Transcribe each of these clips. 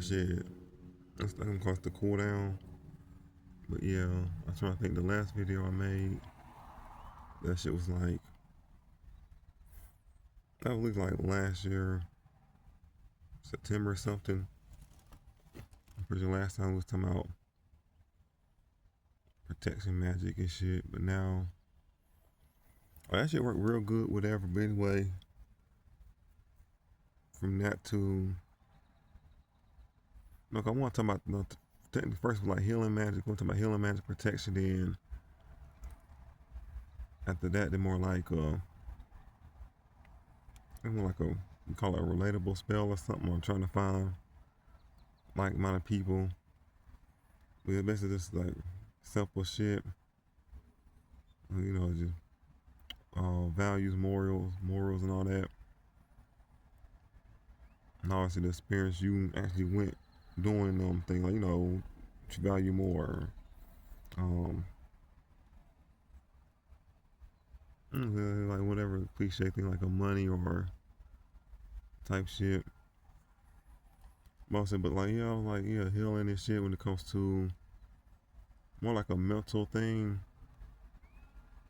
Shit, that's gonna cost to cool down. But yeah, I'm trying to think. The last video I made, that shit was like, that was like last year, September or something. I'm pretty sure last time we was talking about protection magic and shit. But now, oh, that shit worked real good, whatever. But anyway, from that to, look, I want to talk about, technically first was like healing magic. I want to talk about healing magic protection. Then after that, they're more like a, we call it a relatable spell or something. I'm trying to find like-minded people. But it's basically just like simple shit. Just values, morals, and all that. And obviously the experience you actually went doing things like what you value more. Um, like whatever cliche thing like a money or type shit. Mostly, but healing and shit when it comes to more like a mental thing.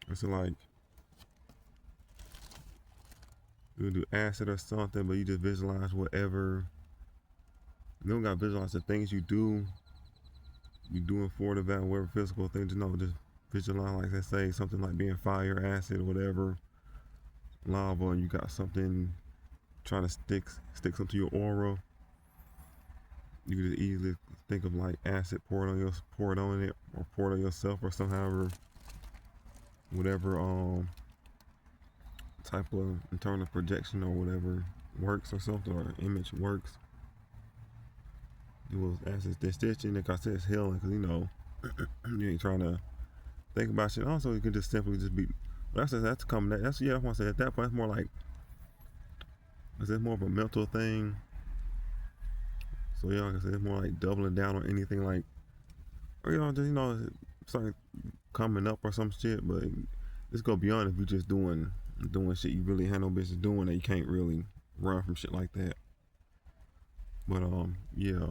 It's like you do acid or something, but you just visualize whatever. You don't gotta visualize the things you doing for the value, whatever physical things. Just visualize, like let's say something like being fire, acid, or whatever, lava, and you got something trying to stick something to your aura. You can just easily think of like acid pour it on it, or pour it on yourself, or somehow, whatever type of internal projection or whatever works or something, or image works. It was acid stitching. Like I said, it's healing because you ain't trying to think about shit. Also, you can just simply just be. That's coming. That's yeah. I want to say at that point, it's more like it's more of a mental thing. So yeah, like I said, it's more like doubling down on anything like, or just start coming up or some shit. But let's go beyond if you just doing shit you really had no business doing that you can't really run from shit like that. But yeah,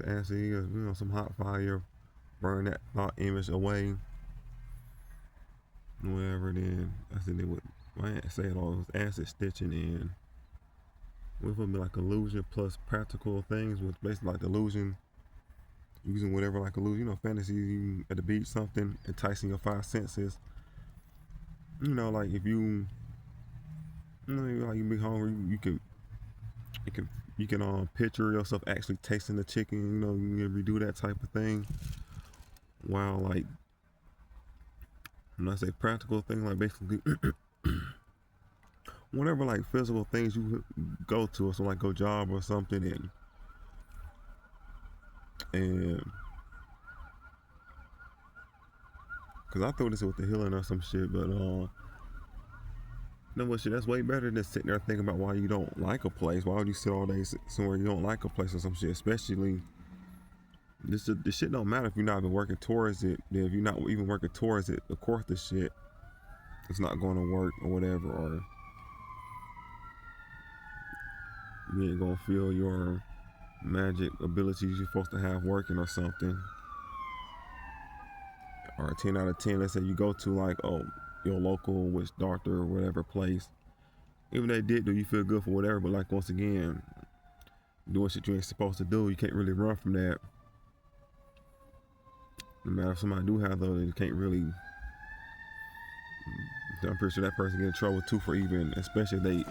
acid, some hot fire, burn that thought image away, whatever. Then I said they would. I ain't say it all. It was acid stitching in. It would be like illusion plus practical things, with basically like illusion, using whatever like illusion, fantasy at the beach, something enticing your five senses. Like if like you be hungry, you can picture yourself actually tasting the chicken. You redo that type of thing. While like when I say practical thing, like basically whatever like physical things you go to, or so like go job or something, and because I thought this with the healing or some shit, but no, what shit? That's way better than sitting there thinking about why you don't like a place. Why would you sit all day somewhere you don't like a place or some shit? Especially this shit don't matter if you're not even working towards it. Then if you're not even working towards it, of course the shit it's not going to work or whatever, or you ain't gonna feel your magic abilities you're supposed to have working or something. Or a 10 out of 10. Let's say you go to like your local witch doctor or whatever place. Even they did do you feel good for whatever, but like once again, doing shit you ain't supposed to do, you can't really run from that. No matter if somebody do have those, you can't really. I'm pretty sure that person get in trouble too for even, especially they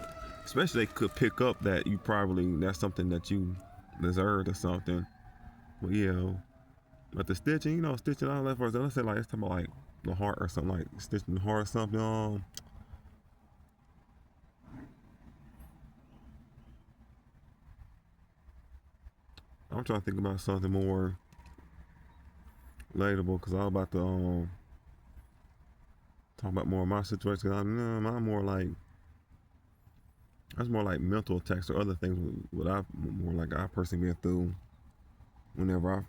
could pick up that you probably that's something that you deserved or something. But yeah, but the stitching, stitching all that for us. Let's say like it's talking about like the heart or something, like stitching the heart or something. I'm trying to think about something more relatable because I was about to talk about more of my situation. Cause I'm more like that's more like mental attacks or other things. What I more like I personally been through whenever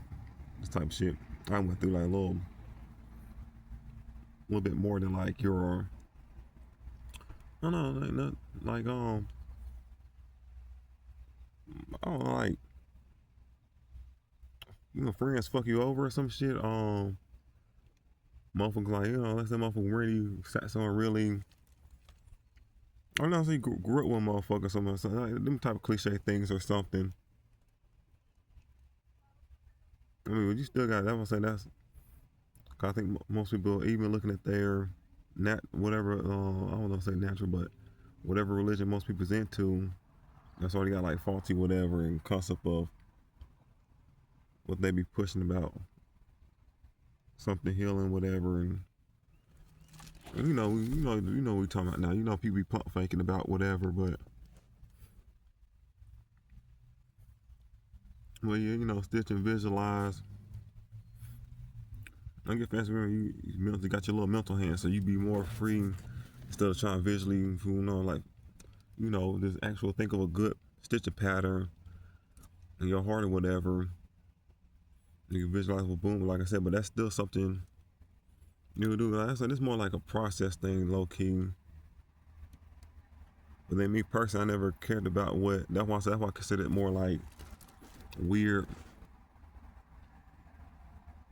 this type of shit. I went through like a little bit more than like your. I don't know, like not like I don't know, like, friends fuck you over or some shit. Motherfuckers like, let's say motherfucker really sat someone really. I don't know, say grew up with a motherfucker, something like them type of cliche things or something. I mean, but you still got. That's what I'm saying. That's. I think most people, even looking at their whatever. I don't know, say natural, but whatever religion most people's into, that's already got like faulty whatever and concept of what they be pushing about something healing whatever and what we talking about now. People be pump faking about whatever, but yeah, stitch and visualize. I get fast. Remember, you got your little mental hand, so you be more free instead of trying visually. This actual think of a good stitching pattern in your heart or whatever. You can visualize with boom, like I said, but that's still something you do. Like I said, it's more like a process thing, low key. But then me personally, I never cared about what. That's why I consider it more like weird.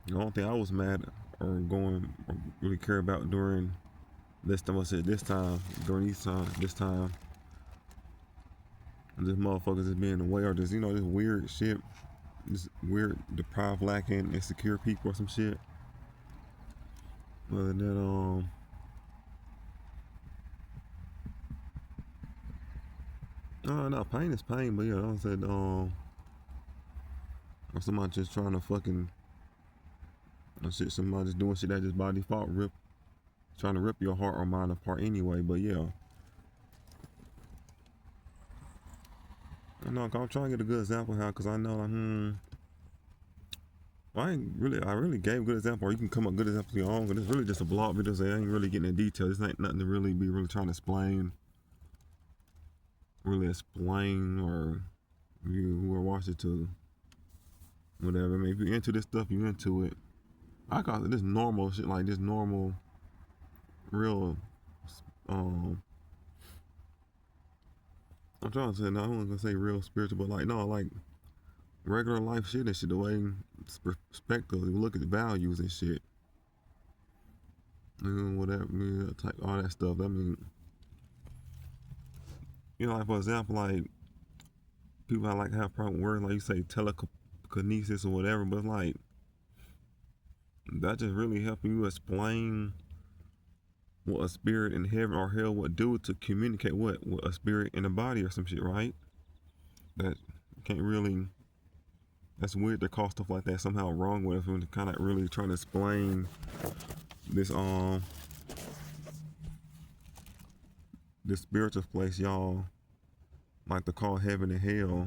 The only thing I was mad or going or really care about during this time, I said this time, during this time, this motherfuckers is being away or just, this weird shit, this weird, deprived, lacking, insecure people or some shit. Other than no, pain is pain, but yeah, I said, or somebody just trying to fucking, shit, somebody just doing shit that just by default trying to rip your heart or mind apart anyway, but yeah. I know, I'm trying to get a good example how, because I know, like, I really gave a good example, or you can come up with a good example of your own, but it's really just a blog video, so I ain't really getting in detail. This ain't nothing to really be really trying to explain, or you who are watching to whatever. I mean, if you're into this stuff, you're into it. I call it this normal shit, like this normal, real, I'm trying to say, no, I don't want to say real spiritual, but like, no, like regular life shit and shit, the way perspective, you look at the values and shit. Whatever, type, all that stuff. I mean, like for example, like people have problem words, like you say telekinesis or whatever, but like that just really helping you explain what a spirit in heaven or hell would do to communicate what a spirit in a body or some shit, right? That can't really. That's weird to call stuff like that somehow wrong with us when kind of really trying to explain this spiritual place y'all like to call heaven and hell,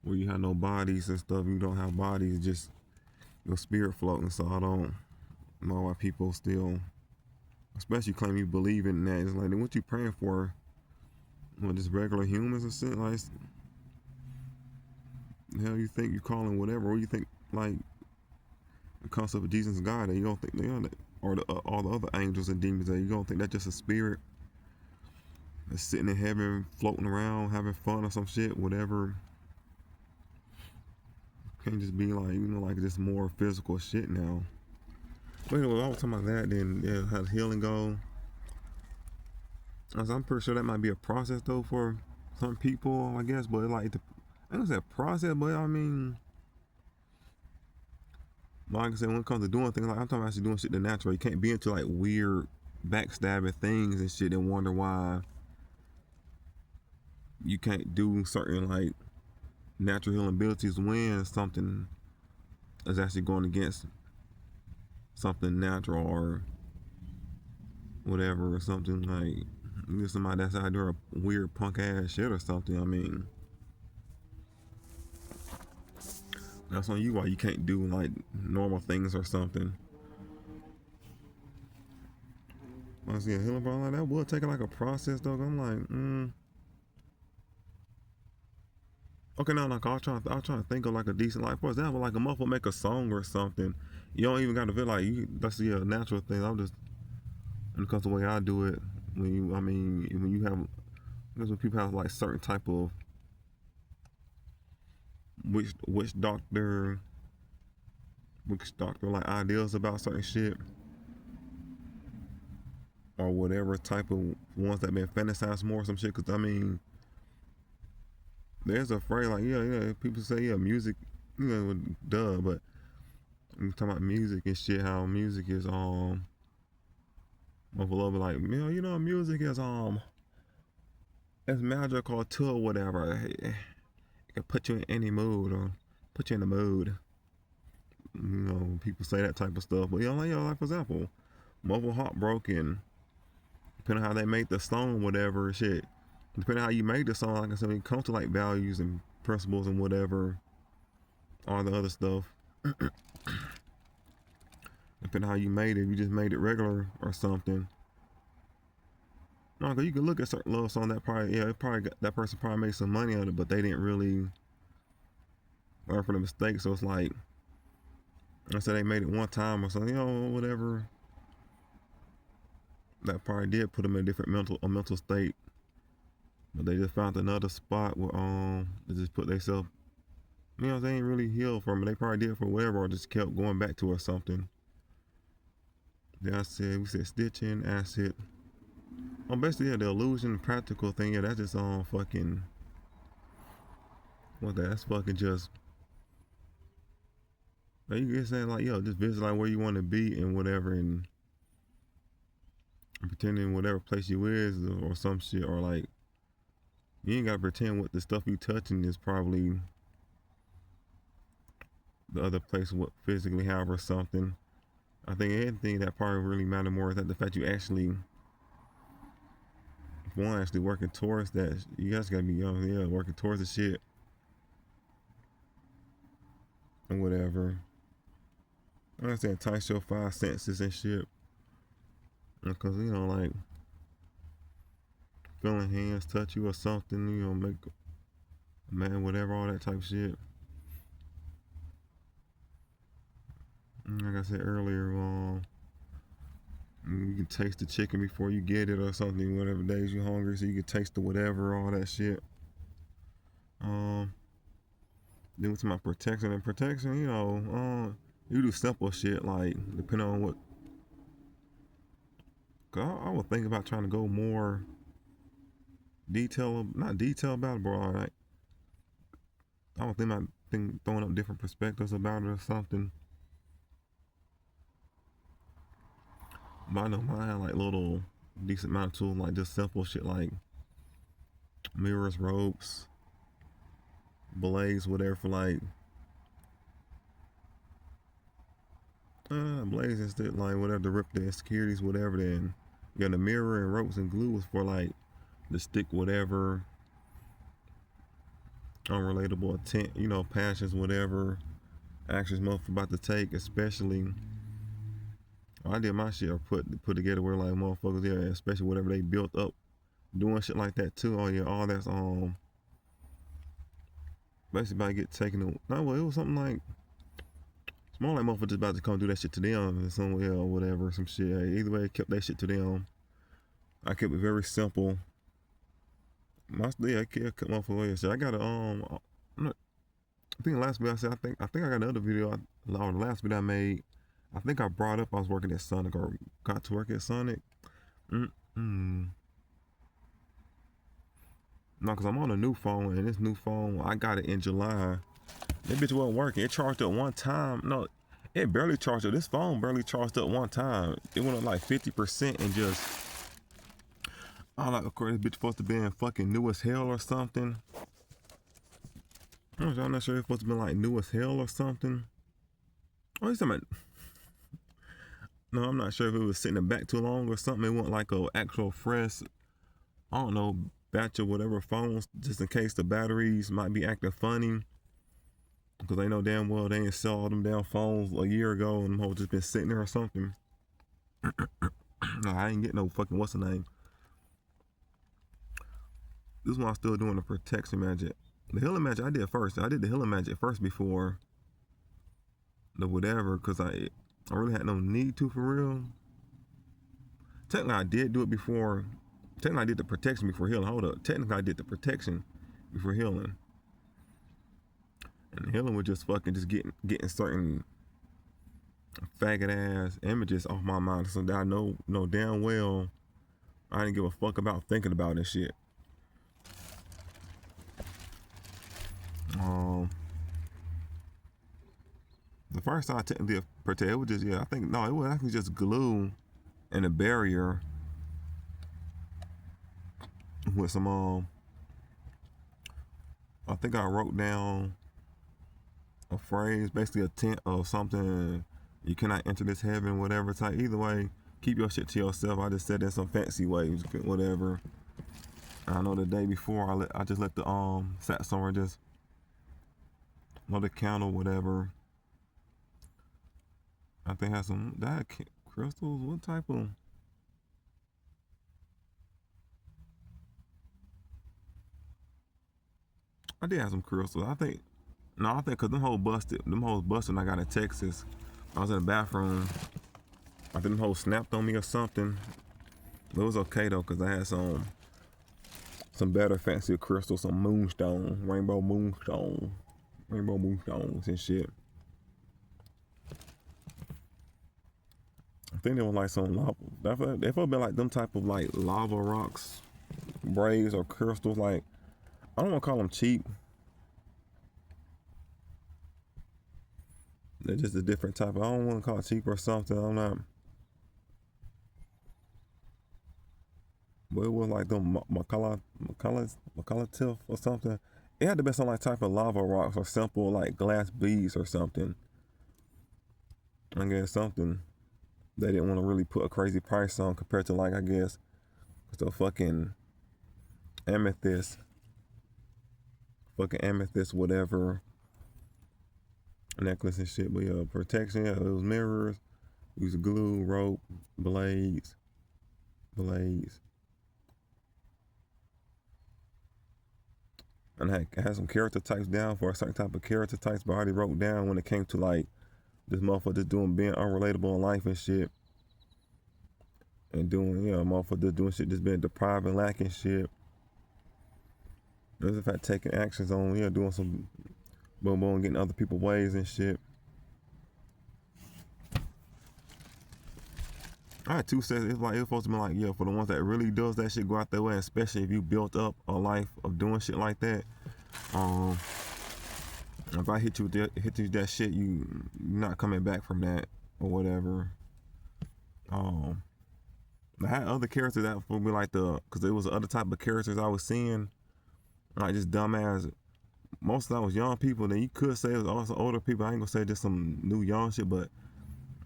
where you have no bodies and stuff. You don't have bodies, just your spirit floating. So I don't know why people still, especially claim you believe in that. It's like, what you praying for? What, just regular humans and shit? Like, the hell you think you calling whatever? Or you think like the concept of Jesus is God? That you don't think they are, or all the other angels and demons? That you don't think that's just a spirit that's sitting in heaven, floating around, having fun or some shit, whatever. Can't just be like, like just more physical shit now. But anyway, I was talking about that, then yeah, how healing go. I'm pretty sure that might be a process though for some people, I guess. But like, I don't say a process, but I mean, like I said, when it comes to doing things, like I'm talking about actually doing shit the natural. You can't be into like weird backstabbing things and shit and wonder why you can't do certain like natural healing abilities when something is actually going against something natural or whatever, or something like somebody that's out there a weird punk ass shit or something. I mean, that's on you why you can't do like normal things or something. I see a healing problem like that would take like a process though. I'm like, okay, now like I was trying to think of like a decent, like for example, like a motherfucker make a song or something. You don't even got to feel like that's the natural thing. I'm just, because the way I do it, when you have, because when people have like certain type of which doctor like ideas about certain shit or whatever type of ones that been fantasized more or some shit. Cause I mean, there's a phrase like yeah, people say yeah, music, duh, but I'm talking about music and shit. How music is of a little bit like music is it's magical too or whatever. It can put you in any mood or put you in the mood. People say that type of stuff. But like for example, Mobile Heartbroken, depending on how they made the song, whatever shit. Depending on how you made the song, like I said, when it comes to like values and principles and whatever, all the other stuff. Depending on how you made it, if you just made it regular or something. No, cause you can look at certain love song that that person probably made some money on it, but they didn't really learn from the mistake. So it's like, I said they made it one time or something, whatever. That probably did put them in a different mental state, but they just found another spot where they just put themselves. They ain't really healed from it. They probably did for whatever, or just kept going back to or something. Then we said stitching, acid. Basically, the illusion, practical thing. Yeah, that's just fucking. What that's fucking just. You get saying like, just visit like where you want to be and whatever, and pretending whatever place you is or some shit, or like you ain't gotta pretend what the stuff you touching is probably the other place what physically have or something. I think anything that probably really matter more is that the fact you actually working towards that. You guys gotta be working towards the shit or whatever. I understand entice your five senses and shit. Because like feeling hands touch you or something, make a man whatever, all that type of shit. Like I said earlier, you can taste the chicken before you get it or something, whatever days you're hungry, so you can taste the whatever, all that shit. Then with my protection you do simple shit like depending on what. I would think about trying to go more not detail about it, bro. Like, I would think about throwing up different perspectives about it or something. But I know mine had like little decent amount of tools, like just simple shit like mirrors, ropes, blades, whatever for like blades instead, like whatever to rip the insecurities, whatever. Then the mirror and ropes and glue was for like the stick, whatever unrelatable intent, passions, whatever actions motherfucker about to take, especially. I did my shit or put together where like motherfuckers, especially whatever they built up doing shit like that too. Oh yeah, all that's basically about to get taken. No, well, it was something like it's more like motherfuckers about to come do that shit to them in some way or whatever, some shit. Either way, I kept that shit to them. I kept it very simple. I kept motherfuckers. I got I think the last video I said, I think I got another video, or the last video I made. I think I brought up I was working at Sonic or got to work at Sonic. No, because I'm on a new phone, and this new phone, I got it in July. That bitch wasn't working. It charged up one time. No, it barely charged up. This phone barely charged up one time. It went up like 50% and just. I'm like, of course, this bitch supposed to be in fucking new as hell or something. I'm not sure if it's supposed to be like new as hell or something. Oh, he's talking about. No, I'm not sure if it was sitting in the back too long or something. It wasn't like a actual fresh, I don't know, batch of whatever phones, just in case the batteries might be acting funny. Because they know damn well they ain't sell all them damn phones a year ago and them hoes just been sitting there or something. No, I ain't getting no fucking what's the name. This one I'm still doing the protection magic. The healing magic I did first. I did the healing magic first before the whatever, because I really had no need to for real. Technically, I did do it before. Technically, I did the protection before healing. Hold up. Technically, I did the protection before healing. And healing was just fucking just getting certain faggot ass images off my mind, so that I know damn well I didn't give a fuck about thinking about this shit. The first time I technically protect, it was just I think no, it was actually just glue and a barrier with some I think I wrote down a phrase, basically a tent or something. You cannot enter this heaven, whatever type. Either way, keep your shit to yourself. I just said in some fancy ways, whatever. I know the day before I just let the sat somewhere just on the counter, whatever. I think I had some that crystals. What type of? I did have some crystals. I think because them hoes busted. Them hoes busted when I got in Texas. I was in the bathroom. I think them hoes snapped on me or something. But it was okay though, because I had some better fancy crystals, some moonstone, rainbow moonstones and shit. I think they were like some lava. They felt been like them type of like lava rocks, braids or crystals. Like I don't want to call them cheap. They're just a different type. I don't want to call it cheap or something. I'm not. But it was like them Makala Tiff or something. It had to be some like type of lava rocks or simple like glass beads or something. I guess something they didn't want to really put a crazy price on compared to like I guess the amethyst, fucking amethyst whatever necklace and shit. But yeah, protection. Yeah, it was mirrors. Use glue, rope, blades. And I had some character types down for a certain type of character types, but I already wrote down when it came to like this motherfucker just being unrelatable in life and shit. And doing, motherfucker just doing shit, just being deprived and lacking shit. There's in fact taking actions on, doing some boom boom, getting other people's ways and shit. I had two sets. It's supposed to be like, for the ones that really does that shit, go out their way, especially if you built up a life of doing shit like that. If I hit you with that shit, you're not coming back from that or whatever. I had other characters that would be like because it was the other type of characters I was seeing, like just dumbass. Most of that was young people. Then you could say it was also older people. I ain't gonna say just some new young shit, but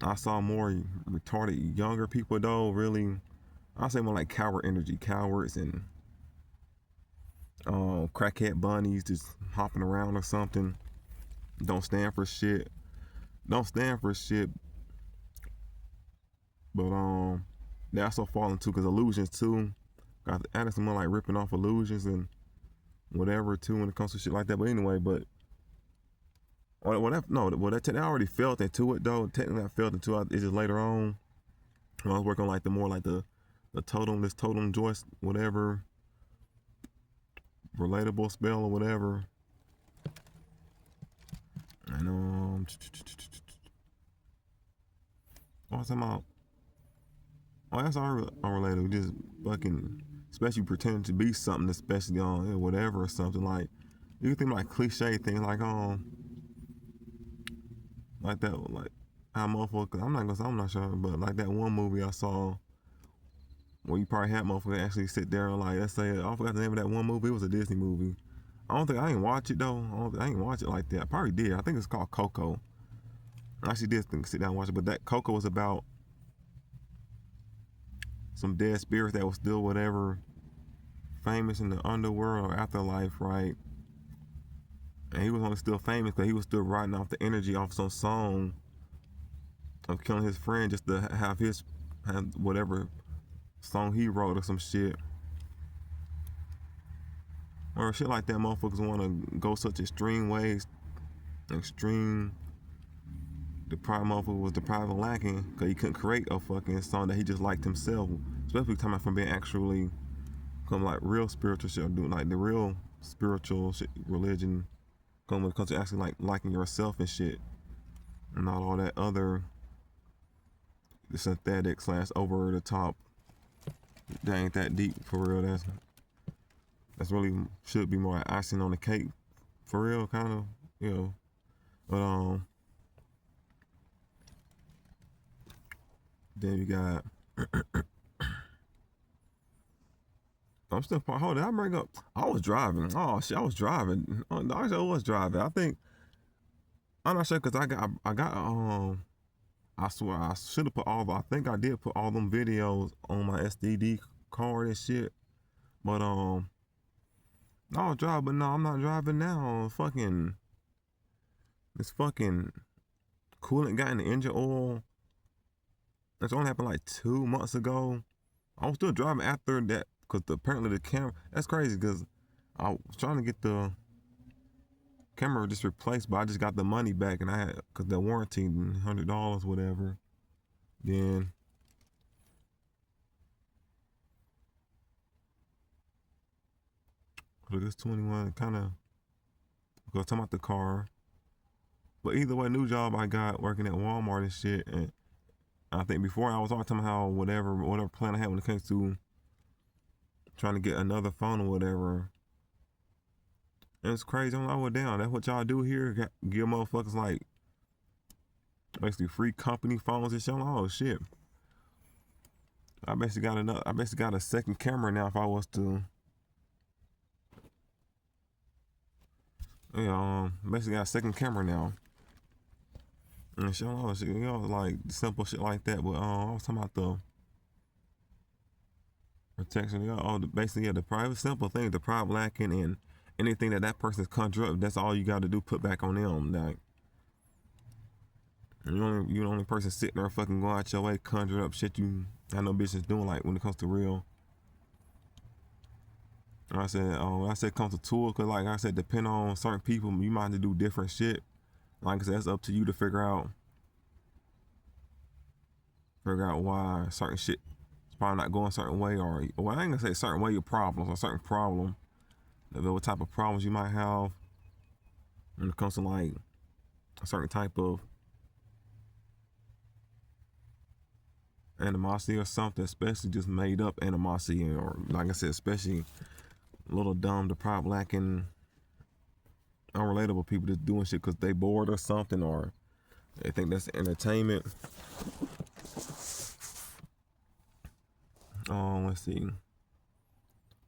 I saw more retarded younger people though. Really, I say more like coward energy, cowards and crackhead bunnies just hopping around or something. Don't stand for shit. But they also fall into because illusions too. Got added some more like ripping off illusions and whatever too when it comes to shit like that. But anyway, I already felt into it though. Technically, I felt into it. It's just later on when I was working on like the totem joist, whatever, relatable spell or whatever. And what was I talking about? Oh, that's unrelated. Just fucking, especially pretending to be something, especially on whatever or something like. You can think like cliche things like that, like how motherfuckers. I'm not sure, but like that one movie I saw where you probably had motherfuckers actually sit there and like, let's say I forgot the name of that one movie. It was a Disney movie. I ain't watch it though. I ain't watch it like that. I probably did. I think it's called Coco. I actually did sit down and watch it, but that Coco was about some dead spirits that was still whatever famous in the underworld or afterlife, right? And he was only still famous because he was still riding off the energy off some song of killing his friend just to have whatever song he wrote or some shit. Or shit like that, motherfuckers want to go such extreme ways. The prime motherfucker was deprived and lacking because he couldn't create a fucking song that he just liked himself. Especially talking about from being actually come like real spiritual shit, doing like the real spiritual shit, religion when it comes to actually like liking yourself and shit, and not all that other synthetic / over the top. That ain't that deep for real. That's really should be more icing on the cake for real, kind of, you know. But then you got. I'm still. Hold on, I bring up. I was driving. Oh shit, I was driving. Actually, I was driving. I think I'm not sure because I got I swear I should have put I think I did put all them videos on my SDD card and shit. But I was driving, but no, I'm not driving now. Fucking this fucking coolant got in the engine oil. That's only happened like 2 months ago. I was still driving after that because apparently the camera. That's crazy because I was trying to get the camera just replaced, but I just got the money back, and I had because the warranty $100 whatever. Then look, this 21 kind of go talking about the car, but either way, new job I got working at Walmart and shit, and I think before I was talking about how whatever plan I had when it comes to trying to get another phone or whatever. And it's crazy. I'm like, well, damn, that's what y'all do here. Give motherfuckers like basically free company phones and shit. I'm like, oh shit. I basically got a second camera now if I was to. Yeah, basically got a second camera now. And shit, oh shit, like simple shit like that. But I was talking about the protection. Basically, the private simple thing, the private lacking and anything that person's conjure up. That's all you got to do. Put back on them. Like you the only person sitting there fucking going out your way conjure up shit you I know business doing. Like when it comes to real. I said, when I said comes to tools, cause like I said, depend on certain people, you might have to do different shit. Like I said, that's up to you to figure out why certain shit is probably not going a certain way, or well, I ain't gonna say a certain way your problems or certain problem. What type of problems you might have when it comes to like a certain type of animosity or something, especially just made up animosity, or like I said, especially a little dumb, deprived, lacking, unrelatable people just doing shit because they bored or something, or they think that's entertainment. Let's see.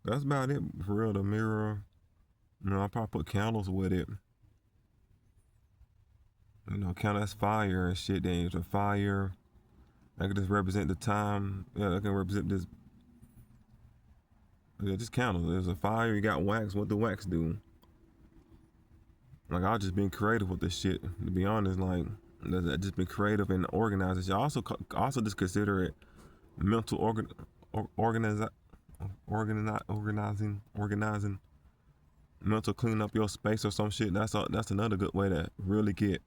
That's about it for real. The mirror, I'll probably put candles with it. Candle, that's fire and shit. Then it's a fire. I can just represent the time. Yeah, I can represent this. Yeah, just candles. There's a fire. You got wax. What the wax do? Like, I've just been creative with this shit. To be honest, like, I've just been creative and organized. I also just consider it mental organizing, mental clean up your space or some shit. That's another good way to really get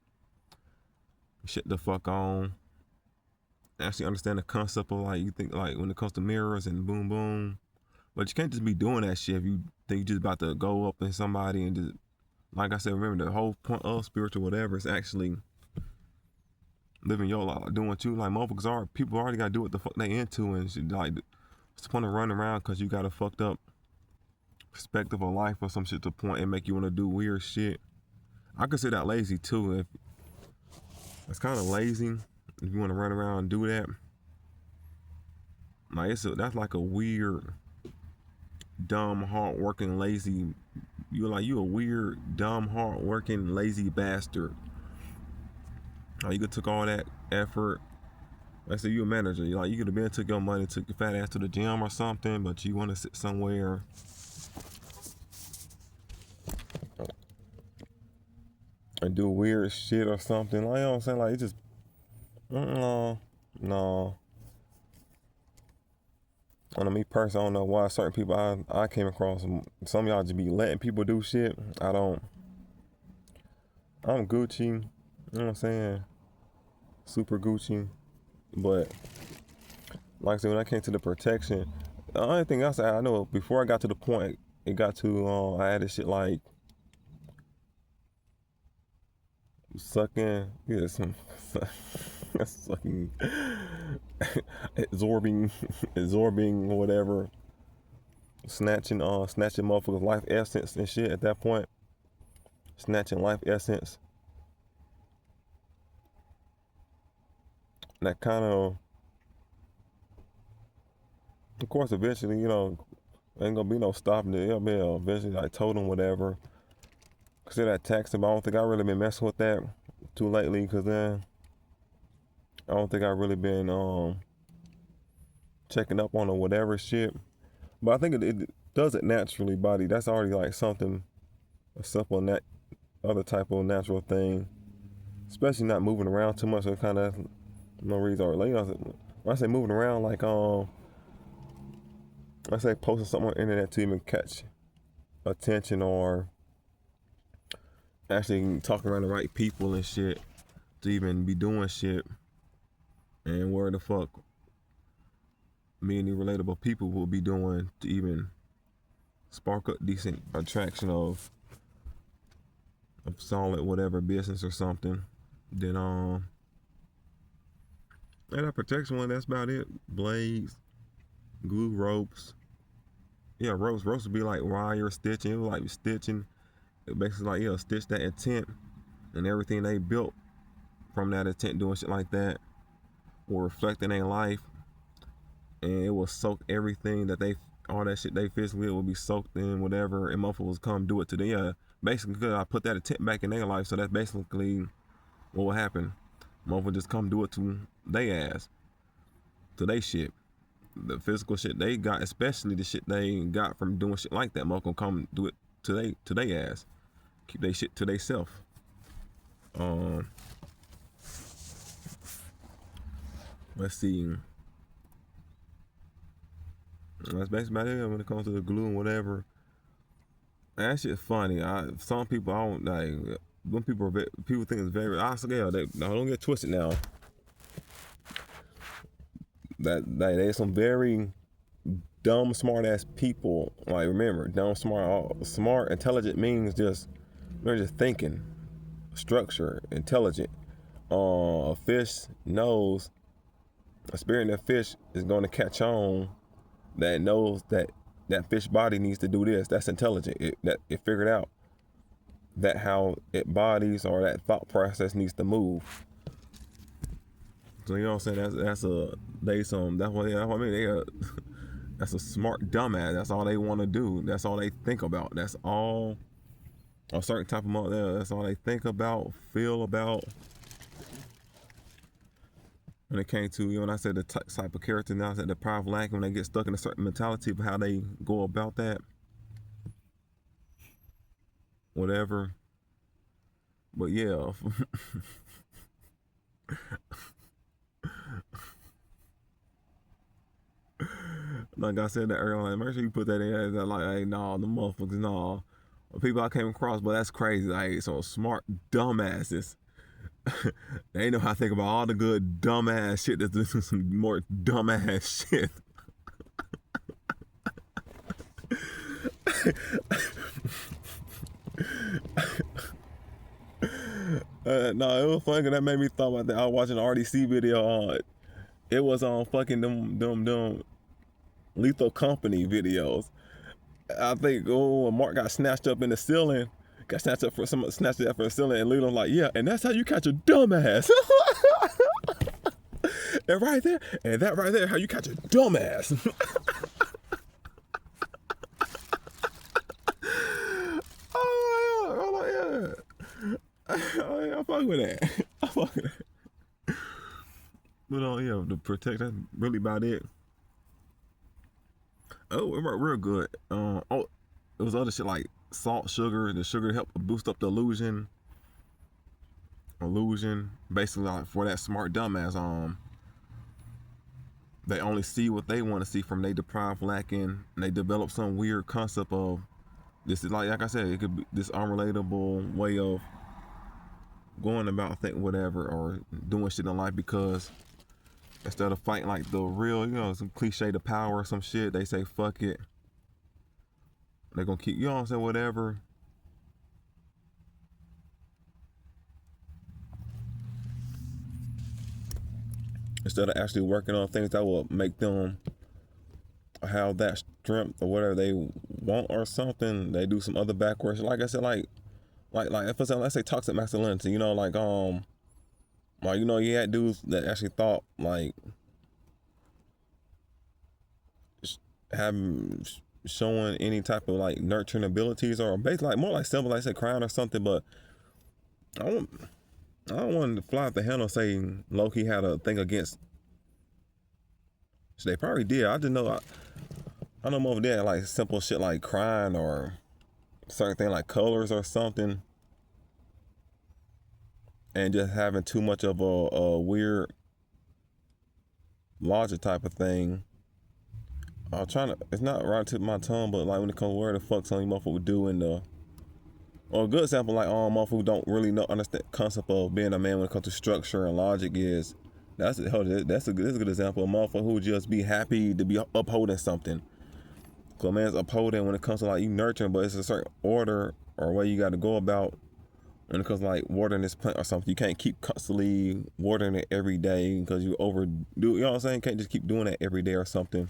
shit the fuck on. Actually understand the concept of like you think like when it comes to mirrors and boom boom. But you can't just be doing that shit if you think you're just about to go up in somebody and just, like I said, remember the whole point of spiritual whatever is actually living your life, doing what you like. Motherfuckers people already gotta do what the fuck they into, and shit, like what's the point of running around because you got a fucked up perspective of life or some shit to point and make you want to do weird shit. I consider that lazy too. If it's kind of lazy if you want to run around and do that. Like that's like a weird, dumb, hard-working, lazy. You a weird, dumb, hard-working, lazy bastard. You could took all that effort. Let's say you a manager. You could have been took your money, took your fat ass to the gym or something, but you want to sit somewhere and do weird shit or something. Like, you know what I'm saying? Like, it just no. I know me personally, I don't know why certain people I came across, some of y'all just be letting people do shit. I'm Gucci, you know what I'm saying? Super Gucci. But like I said, when I came to the protection, the only thing else I know before I got to the point, it got to I added shit like sucking, yeah, some sucking, absorbing whatever, snatching motherfuckers' life essence and shit at that point, snatching life essence. That kind of course, eventually, ain't gonna be no stopping it. It'll be eventually like totem whatever. Consider that taxing, but I don't think I really been messing with that too lately. Because then I don't think I really been checking up on or whatever shit. But I think it does it naturally, body. That's already like something, a simple other type of natural thing. Especially not moving around too much. So kind of no reason. Or like, when I say moving around, like I say posting something on the internet to even catch attention or actually talking around the right people and shit to even be doing shit. And where the fuck me and the relatable people will be doing to even spark up decent attraction of solid whatever business or something. Then and that protection one, that's about it. Blades, glue, ropes. Yeah, ropes. Ropes would be like wire stitching. It was like stitching. It basically like, yeah, stitch that intent and everything they built from that intent doing shit like that will reflect in their life, and it will soak everything that all that shit they physically, it will be soaked in whatever, and motherfuckers come do it to them. Yeah, basically, because I put that intent back in their life, so that's basically what will happen. Motherfuckers just come do it to they ass, to they shit. The physical shit they got, especially the shit they got from doing shit like that, motherfucker come do it to they ass. Keep they shit to they self. Let's see. That's basically about it when it comes to the glue and whatever. That shit's funny. Some people I don't like. When people think it's very. I scale. They don't get twisted now. That there's some very dumb, smart ass people. Like remember, dumb, smart, intelligent means they're just thinking, structure, intelligent. A fish knows. A spirit in that fish is going to catch on. That knows that fish body needs to do this. That's intelligent. It figured out that how it bodies or that thought process needs to move. So you know what I'm saying? That's what I mean. That's a smart dumbass. That's all they want to do. That's all they think about. That's all a certain type of mother. That's all they think about, feel about. When it came to, when I said the type of character, now I said the powerful lacking, when they get stuck in a certain mentality of how they go about that, whatever. But yeah, like I said that earlier, like, make sure you put that in. Like, hey, nah, the motherfuckers, nah. People I came across, but that's crazy. Like, so smart dumbasses. They know how to think about all the good dumbass shit. That's some more dumbass shit. No, it was funny because that made me thought about that. I was watching an RDC video on. It was on fucking them Lethal Company videos. I think Mark got snatched up in the ceiling. Got snatched up for someone snatched it up from the ceiling, and Lethal like, yeah, and that's how you catch a dumbass. And right there, and that right there, how you catch a dumbass. Oh yeah, I fuck with that. I fuck with that. But yeah, the protect, that's really about it. Oh, it worked real good. It was other shit like salt, sugar. The sugar helped boost up the illusion. Basically, like for that smart dumbass. They only see what they want to see from they deprived, lacking, and they develop some weird concept of this is like I said, it could be this unrelatable way of going about think whatever or doing shit in life, because instead of fighting like the real, some cliche to power or some shit, they say fuck it. They're gonna keep, whatever. instead of actually working on things that will make them have that strength or whatever they want or something, they do some other backwards. Like I said, like for example, let's say toxic masculinity. You know, like you know, you had dudes that actually thought like having showing any type of like nurturing abilities or basically like more like simple, like say crying or something. But I don't, I don't want to fly off the handle saying Loki had a thing against. So they probably did. I just know I know over there like simple shit like crying or certain thing like colors or something, and just having too much of a weird logic type of thing. I'm trying to. It's not right to my tongue, but like when it comes to where the fuck some of you motherfuckers do in the. Or a good example, like motherfuckers who don't really know understand concept of being a man when it comes to structure and logic is. That's a good example. A motherfucker who would just be happy to be upholding something. So a man's upholding when it comes to like you nurturing, but it's a certain order or way you got to go about when it comes to like watering this plant or something. You can't keep constantly watering it every day because you overdo. You know what I'm saying? You can't just keep doing that every day or something.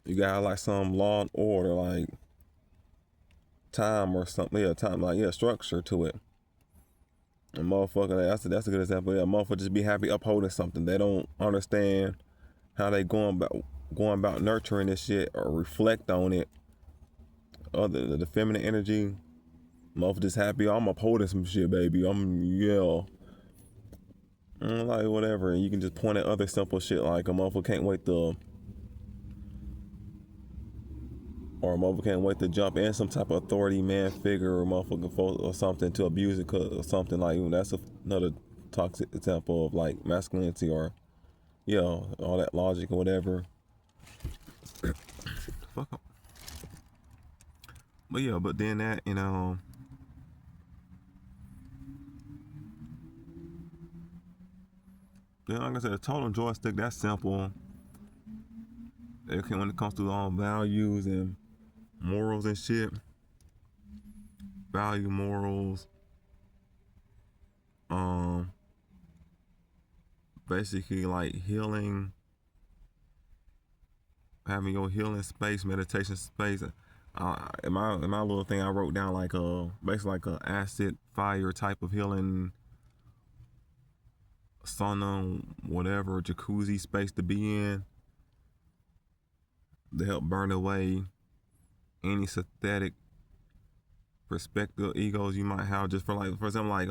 You got like some law and order, like time or something. Yeah, time, like yeah, structure to it. And motherfucker, that's a good example. Yeah, motherfucker just be happy upholding something. They don't understand how they going about nurturing this shit or reflect on it. Other the feminine energy, motherfucker just happy. I'm upholding some shit, baby. Like whatever. And you can just point at other simple shit like a motherfucker can't wait to. Or a motherfucker can't wait to jump in some type of authority man figure or motherfucker or something to abuse it or something like that's another toxic example of like masculinity or all that logic or whatever. Fuck up. But yeah, but then that like I said, a total joystick that's simple. When it comes to values and morals and shit, value morals, um, basically like healing, having your healing space, meditation space. In my little thing, I wrote down like basically like a acid fire type of healing, sauna, whatever, jacuzzi space to be in to help burn away any synthetic perspective egos you might have just for example like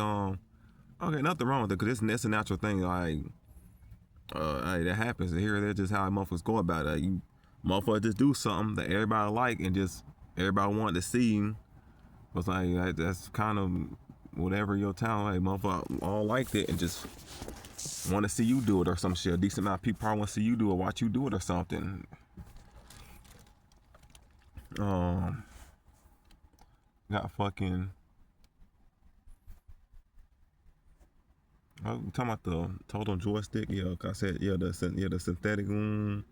okay, nothing wrong with it because it's a natural thing like hey, that happens here. That's just how motherfuckers go about it. You motherfuckers just do something that everybody like and just everybody want to see. It's like that's kind of whatever your talent. Like motherfucker all liked it and just want to see you do it or some shit. A decent amount of people probably want to see you do it, watch you do it or something. Got fucking. I'm talking about the total joystick. Yeah, like I said, the synthetic one.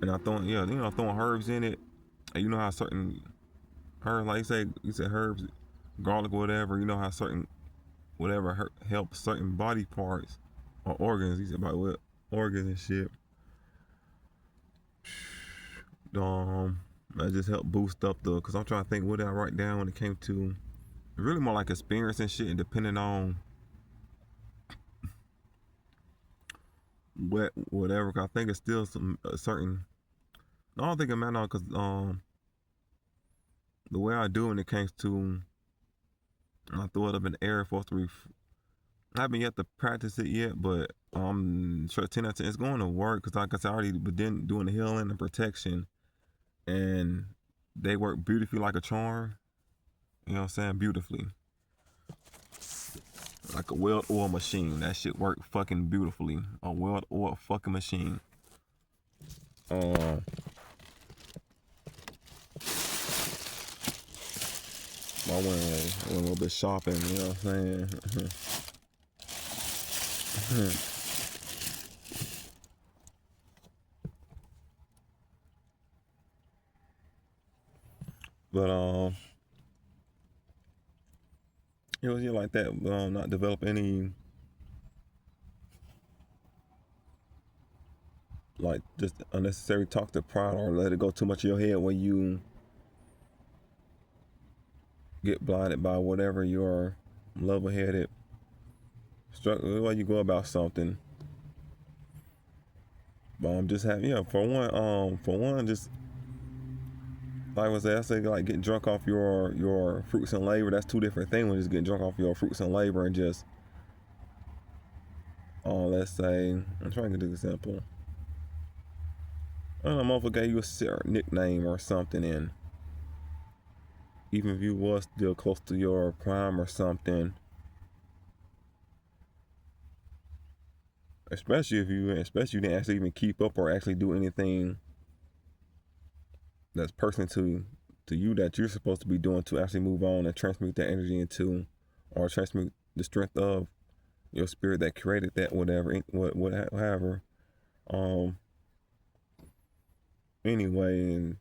And I throwing throwing herbs in it. And you know how certain herbs, like you said herbs, garlic, whatever. You know how certain whatever helps certain body parts or organs. He said about what organs and shit. That just helped boost up because I'm trying to think what did I write down when it came to really more like experience and shit, and depending on whatever. I think it's still some certain. I don't think it matters because the way I do when it comes to I throw it up in the air for us to I haven't yet to practice it yet, but I'm sure 10 out of 10 it's going to work because like I said, I already been doing the healing and protection, and they work beautifully like a charm. You know what I'm saying? Beautifully. Like a well-oiled machine. That shit work fucking beautifully. A well-oiled fucking machine. I went a little bit shopping, you know what I'm saying? But it was like that. Not develop any like just unnecessary talk to pride or let it go too much in your head when you get blinded by whatever your level-headed struggle way you go about something. Just have for one, just like I say, like getting drunk off your fruits and labor. That's two different things. When just getting drunk off your fruits and labor and just, let's say, I'm trying to get an example. I don't know, motherfucker gave you a nickname or something, and even if you was still close to your prime or something, especially you didn't actually even keep up or actually do anything that's personal to you that you're supposed to be doing to actually move on and transmute that energy into, or transmute the strength of your spirit that created that whatever. Um. Anyway, and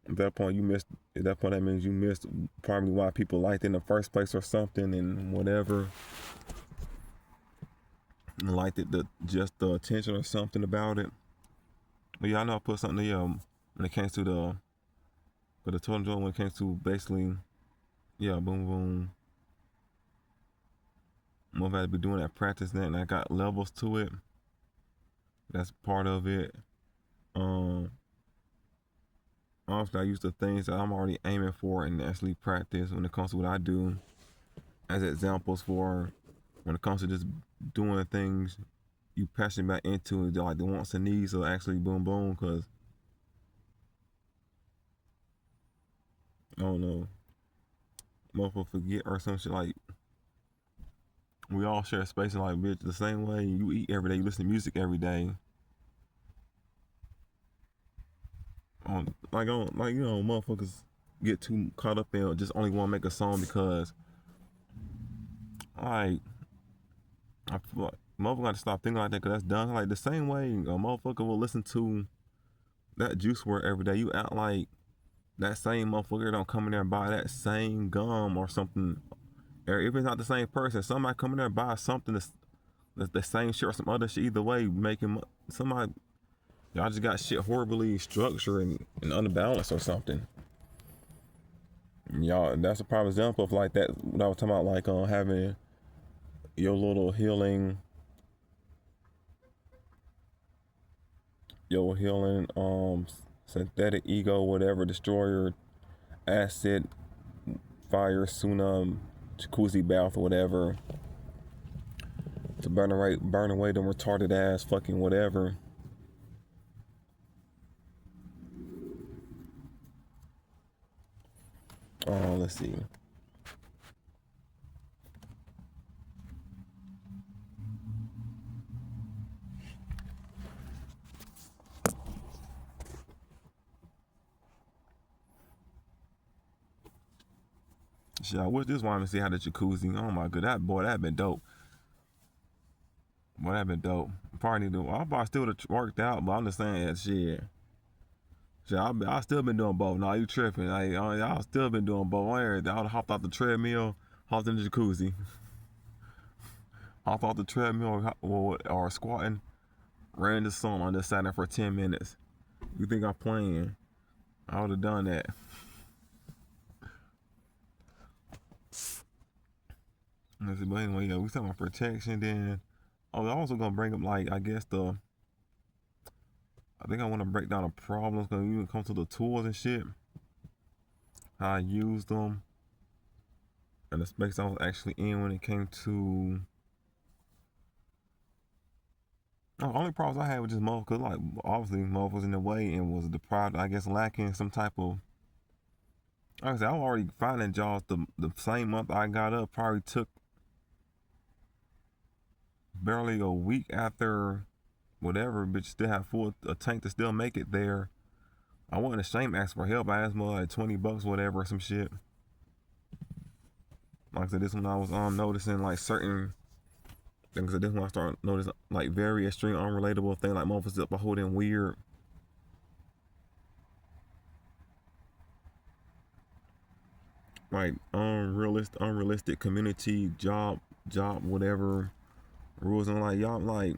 at that point you missed. At that point, that means you missed probably why people liked it in the first place or something, and whatever. And liked it, just the attention or something about it. But yeah, I know I put something there when it came to the total joint, when it came to basically, yeah, boom boom. I'm about to be doing that practice that, and I got levels to it. That's part of it. Honestly, I use the things that I'm already aiming for and actually practice when it comes to what I do as examples for when it comes to just doing things you passionate about into, like the wants and needs of actually boom boom. Because I don't know, motherfucker forget or some shit, like we all share space, and like, bitch, the same way you eat every day, you listen to music every day. Motherfuckers get too caught up in just only want to make a song because, like, I feel like motherfucker got to stop thinking like that, because that's done. Like the same way a motherfucker will listen to that Juice WRLD every day, you act like that same motherfucker don't come in there and buy that same gum or something. Or if it's not the same person, somebody come in there and buy something that's the same shit or some other shit. Either way, making somebody, y'all just got shit horribly structured and unbalanced or something. Y'all, that's a prime example of like that. What I was talking about, like having your little healing synthetic ego, whatever, destroyer, acid, fire, tsunami, jacuzzi bath, or whatever, to burn away them retarded ass fucking whatever. Let's see. Shit, I wish this woman see how the jacuzzi. Oh my god, that been dope. Boy, that been dope. Probably need to. I probably still would have worked out, but I'm just saying that shit. Shit, I still been doing both. Nah, you tripping? I still been doing both. I would hopped off the treadmill, hopped in the jacuzzi, hopped off the treadmill or squatting, ran the sun on this side there for 10 minutes. You think I'm playing? I would have done that. But anyway, yeah, we talking about protection. Then I was also gonna bring up, like, I guess I think I want to break down the problems when it comes to the tools and shit, how I use them, and the space I was actually in when it came to. The only problems I had with just motherfuckers, like, obviously motherfuckers in the way and was deprived, I guess, lacking some type of. Like I said, I was already finding jobs the same month I got up. Probably took barely a week after whatever, but still have full a tank to still make it there. I wasn't ashamed to ask for help. I asked more like $20, whatever, or some shit. Like I said, this one I was noticing like certain things. This one I started noticing like very extreme, unrelatable thing, like motherfuckers up holding weird, like unrealistic community job, whatever rules, and like y'all, like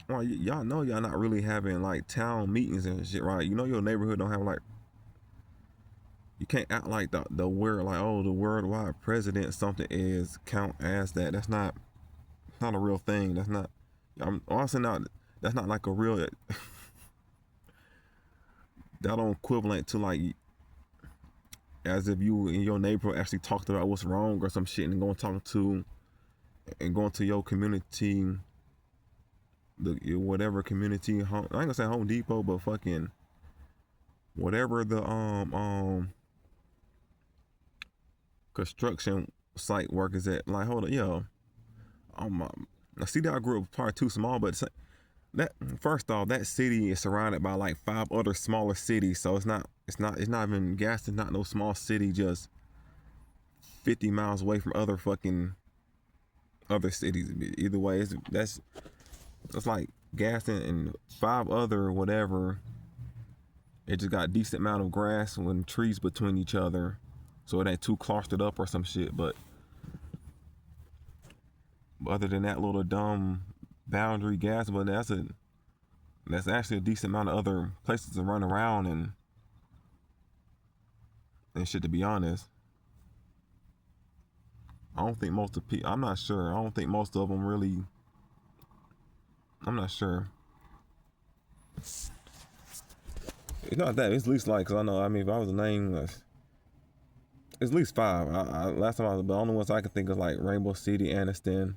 Well, y'all know y'all not really having like town meetings and shit, right? You know your neighborhood don't have like, you can't act like the word like, oh, the worldwide president something is count as that. That's not a real thing. That's not. I'm honestly not. That's not like a real. That don't equivalent to like as if you in your neighborhood actually talked about what's wrong or some shit and going to your community, whatever community. I ain't gonna say Home Depot, but fucking whatever the construction site work is at. Like, hold on, yo, I see that I grew up probably too small, but that first off, that city is surrounded by like 5 other smaller cities, so it's not even Gaston's not no small city, just 50 miles away from other fucking other cities. Either way, that's like Gaston and 5 other whatever. It just got a decent amount of grass and trees between each other, so it ain't too clustered up or some shit. But other than that little dumb boundary gas, but that's actually a decent amount of other places to run around and shit. To be honest, I don't think most of people. I'm not sure. I don't think most of them really. I'm not sure. It's not that. It's at least like, cause I know. I mean, if I was to name, it's at least 5. Last time I was, the only ones I can think of like Rainbow City, Aniston.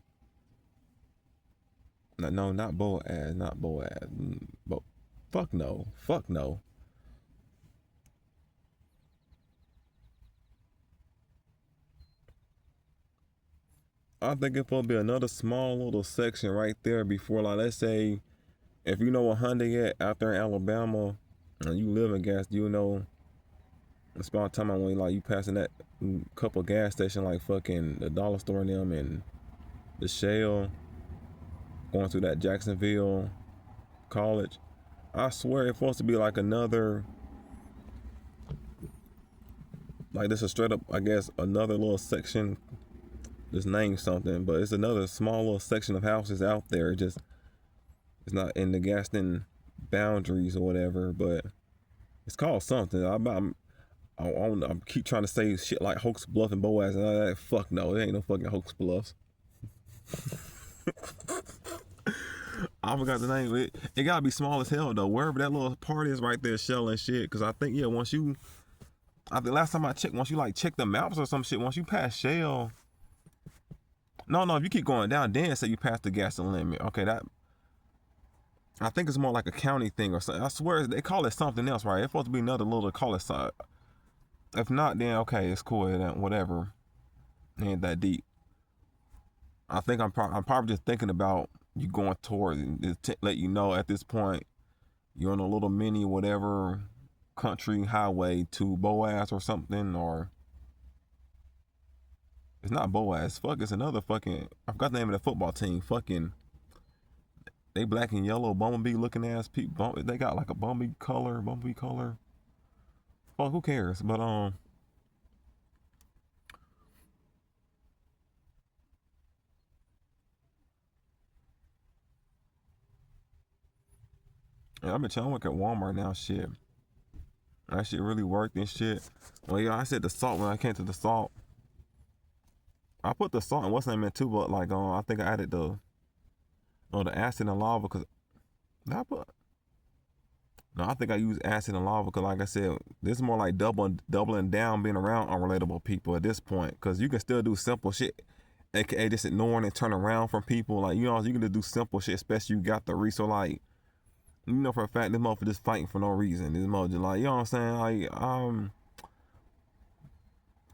No, not Boaz, not Boaz. But fuck no, fuck no. I think it's supposed to be another small little section right there before, like, let's say, if you know a Honda yet out there in Alabama, and you live in gas, you know, it's about time when like you passing that couple gas station like fucking the dollar store in them and the Shell, going through that Jacksonville college. I swear it's supposed to be like another, like this is straight up, I guess, another little section. Just name something, but it's another small little section of houses out there. It's not in the Gaston boundaries or whatever, but it's called something. I keep trying to say shit like Hoax Bluff and Boaz and all that. Fuck no, it ain't no fucking Hoax Bluffs. I forgot the name. It gotta be small as hell though. Wherever that little part is right there, Shell and shit. Cause I think I think last time I checked, once you like check the maps or some shit, once you pass Shell. No, if you keep going down, then say you pass the gas limit. Okay, that I think it's more like a county thing or something. I swear they call it something else, right? It's supposed to be another little call it side. If not, then okay, it's cool. Whatever. It ain't that deep. I think I'm probably just thinking about you going towards it to let you know at this point you're on a little mini whatever country highway to Boaz or something, or it's not Boaz. Fuck, it's another fucking. I forgot the name of the football team. Fucking, they black and yellow bumblebee looking ass people. They got like a bumblebee color. Fuck, who cares? But yeah, I've been trying to work at Walmart now. Shit, that shit really worked and shit. Well, yeah, I said the salt when I came to the salt. I put the salt in what's name in too, but like I think I added the acid and lava because I put. No, I think I use acid and lava because, like I said, this is more like doubling down, being around unrelatable people at this point. Because you can still do simple shit, aka just ignoring and turn around from people. Like, you know, you can just do simple shit, especially you got the resource. Like, you know for a fact, this motherfucker just fighting for no reason. This motherfucker, like, you know what I'm saying? Like, I'm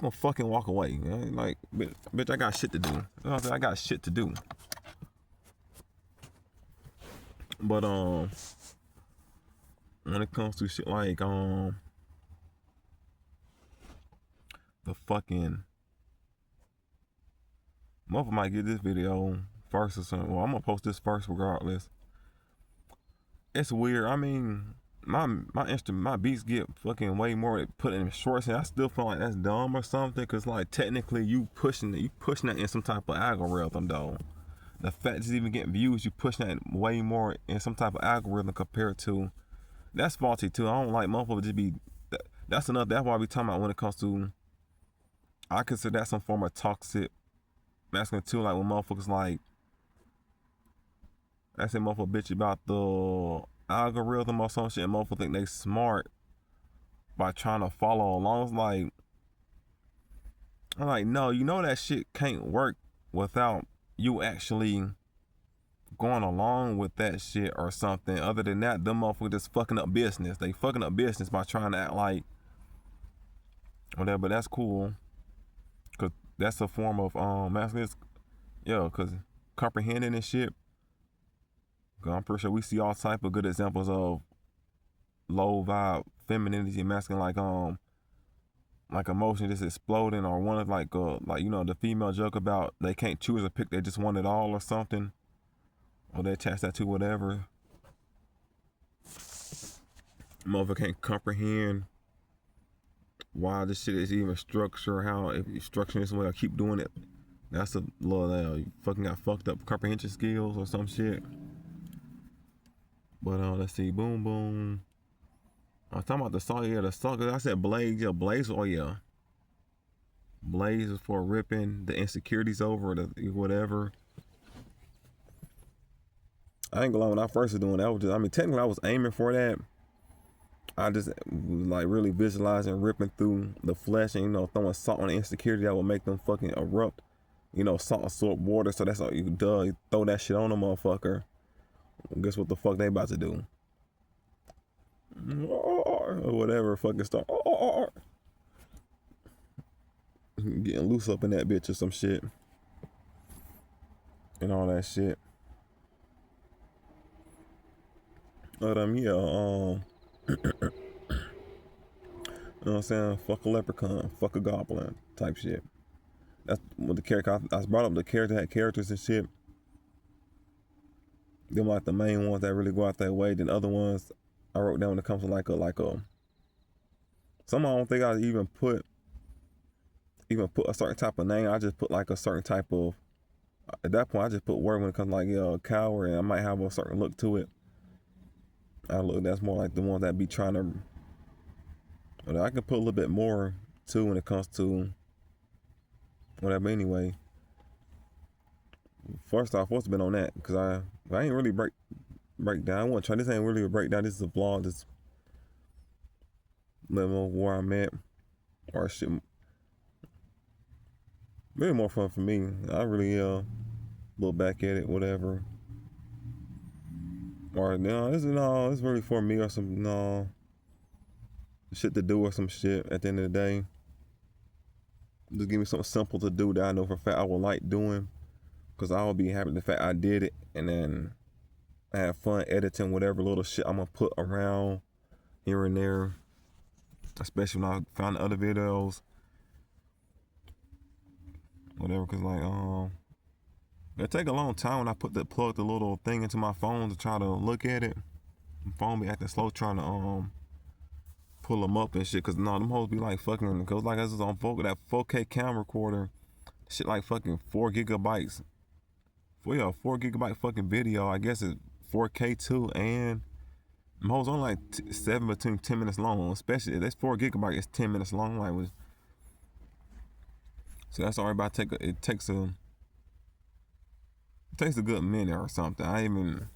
gonna fucking walk away. Man. Like, bitch, I got shit to do. You know what I'm saying? I got shit to do. But when it comes to shit like the fucking motherfucker might get this video first or something. Well, I'm gonna post this first regardless. It's weird. I mean, my beats get fucking way more put in shorts, and I still feel like that's dumb or something. Cause like technically you pushing that in some type of algorithm though. the fact it's even getting views, you pushing that way more in some type of algorithm compared to that's faulty too. I don't like motherfuckers just be. That's enough. That's why we talking about when it comes to. I consider that some form of toxic masculine too. Like when motherfuckers like, I say motherfucker bitch about the algorithm or some shit. And motherfuckers think they smart by trying to follow along. It's like, I'm like, no, you know that shit can't work without you actually going along with that shit or something. Other than that, them motherfuckers just fucking up business. They fucking up business by trying to act like whatever. But that's cool, cause that's a form of masculinity. Yeah, cause comprehending and shit. Cause I'm pretty sure we see all type of good examples of low vibe femininity and masculine, like emotion just exploding, or one of like you know the female joke about they can't choose a pick, they just want it all or something, or they attach that to whatever. Motherfucker can't comprehend why this shit is even structured, how if you structure this way I keep doing it. That's a little you fucking got fucked up comprehension skills or some shit. But let's see, boom boom. I was talking about the song, yeah, the song. I said Blaze, yeah, Blaze, oh yeah. Blaze is for ripping the insecurities over, the whatever. I ain't gonna lie, when I first was doing that, was just, I mean, technically I was aiming for that. I just was like really visualizing ripping through the flesh and, you know, throwing salt on the insecurity that would make them fucking erupt. You know, salt absorb water, so that's all you do. You throw that shit on a motherfucker. Guess what the fuck they about to do? Or whatever, fucking start. Getting loose up in that bitch or some shit. And all that shit. But yeah, you know what I'm saying? Fuck a leprechaun, fuck a goblin type shit. That's what the character, I brought up the character had characters and shit. Them like the main ones that really go out that way. Then other ones I wrote down when it comes to like a some I don't think I even put a certain type of name. I just put like a certain type of, at that point I just put word when it comes to like a coward, and I might have a certain look to it. That's more like the ones that be trying to, but I can put a little bit more too when it comes to whatever. Anyway, first off, what's been on that? Because I ain't really break down. I want to try. This ain't really a breakdown. This is a vlog. This level where I'm at, or shit. Really more fun for me. I really look back at it, whatever. Or no, it's really for me or some shit to do or some shit at the end of the day. Just give me something simple to do that I know for a fact I would like doing, because I will be happy with the fact I did it, and then I have fun editing whatever little shit I'm gonna put around here and there, especially when I found other videos, whatever. Cause like it take a long time when I plug the little thing into my phone to try to look at it. My phone be acting slow trying to pull them up and shit. Cause no, them hoes be like fucking. Cause like this is on that 4K camera recorder, shit like fucking 4 gigabytes. 4 gigabyte fucking video. I guess it's 4K too, and them hoes only like 10 minutes long. Especially if that's 4 gigabyte, it's 10 minutes long. Like, so that's already about it takes a good minute or something. I even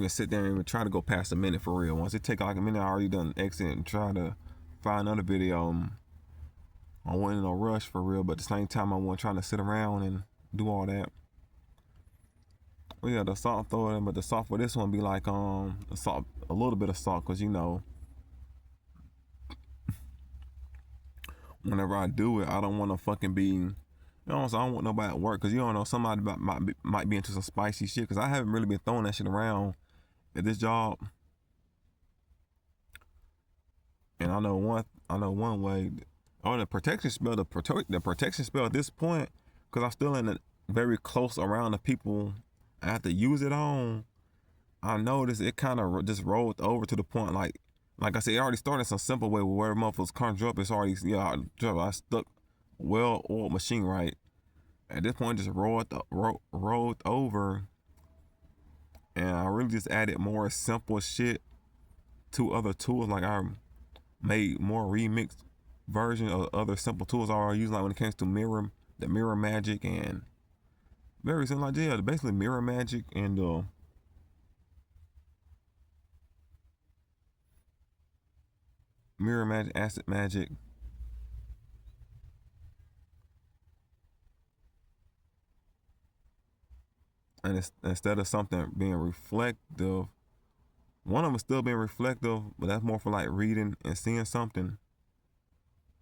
sit there and even try to go past a minute for real. Once it take like a minute, I already done exit and try to find another video. I wasn't in a rush for real, but at the same time I wasn't trying to sit around and do all that. Well, yeah, the salt throw it in, but the salt for this one be like the salt, a little bit of salt, cause you know, whenever I do it, I don't want to fucking be, you know, so I don't want nobody at work, cause you don't know, somebody might be into some spicy shit, cause I haven't really been throwing that shit around at this job. And I know one way. Oh, the protection spell at this point, cause I'm still in the very close around the people I have to use it on. I noticed it kind of just rolled over to the point, like I said, it already started some simple way where motherfuckers conjure up. It's already, I stuck well-oiled machine, right? At this point, just rolled over, and I really just added more simple shit to other tools. Like I made more remixed version of other simple tools I already use, like when it comes to the mirror magic, and very simple. Like, yeah, basically mirror magic and mirror magic, acid magic. And it's, instead of something being reflective, one of them still being reflective, but that's more for like reading and seeing something.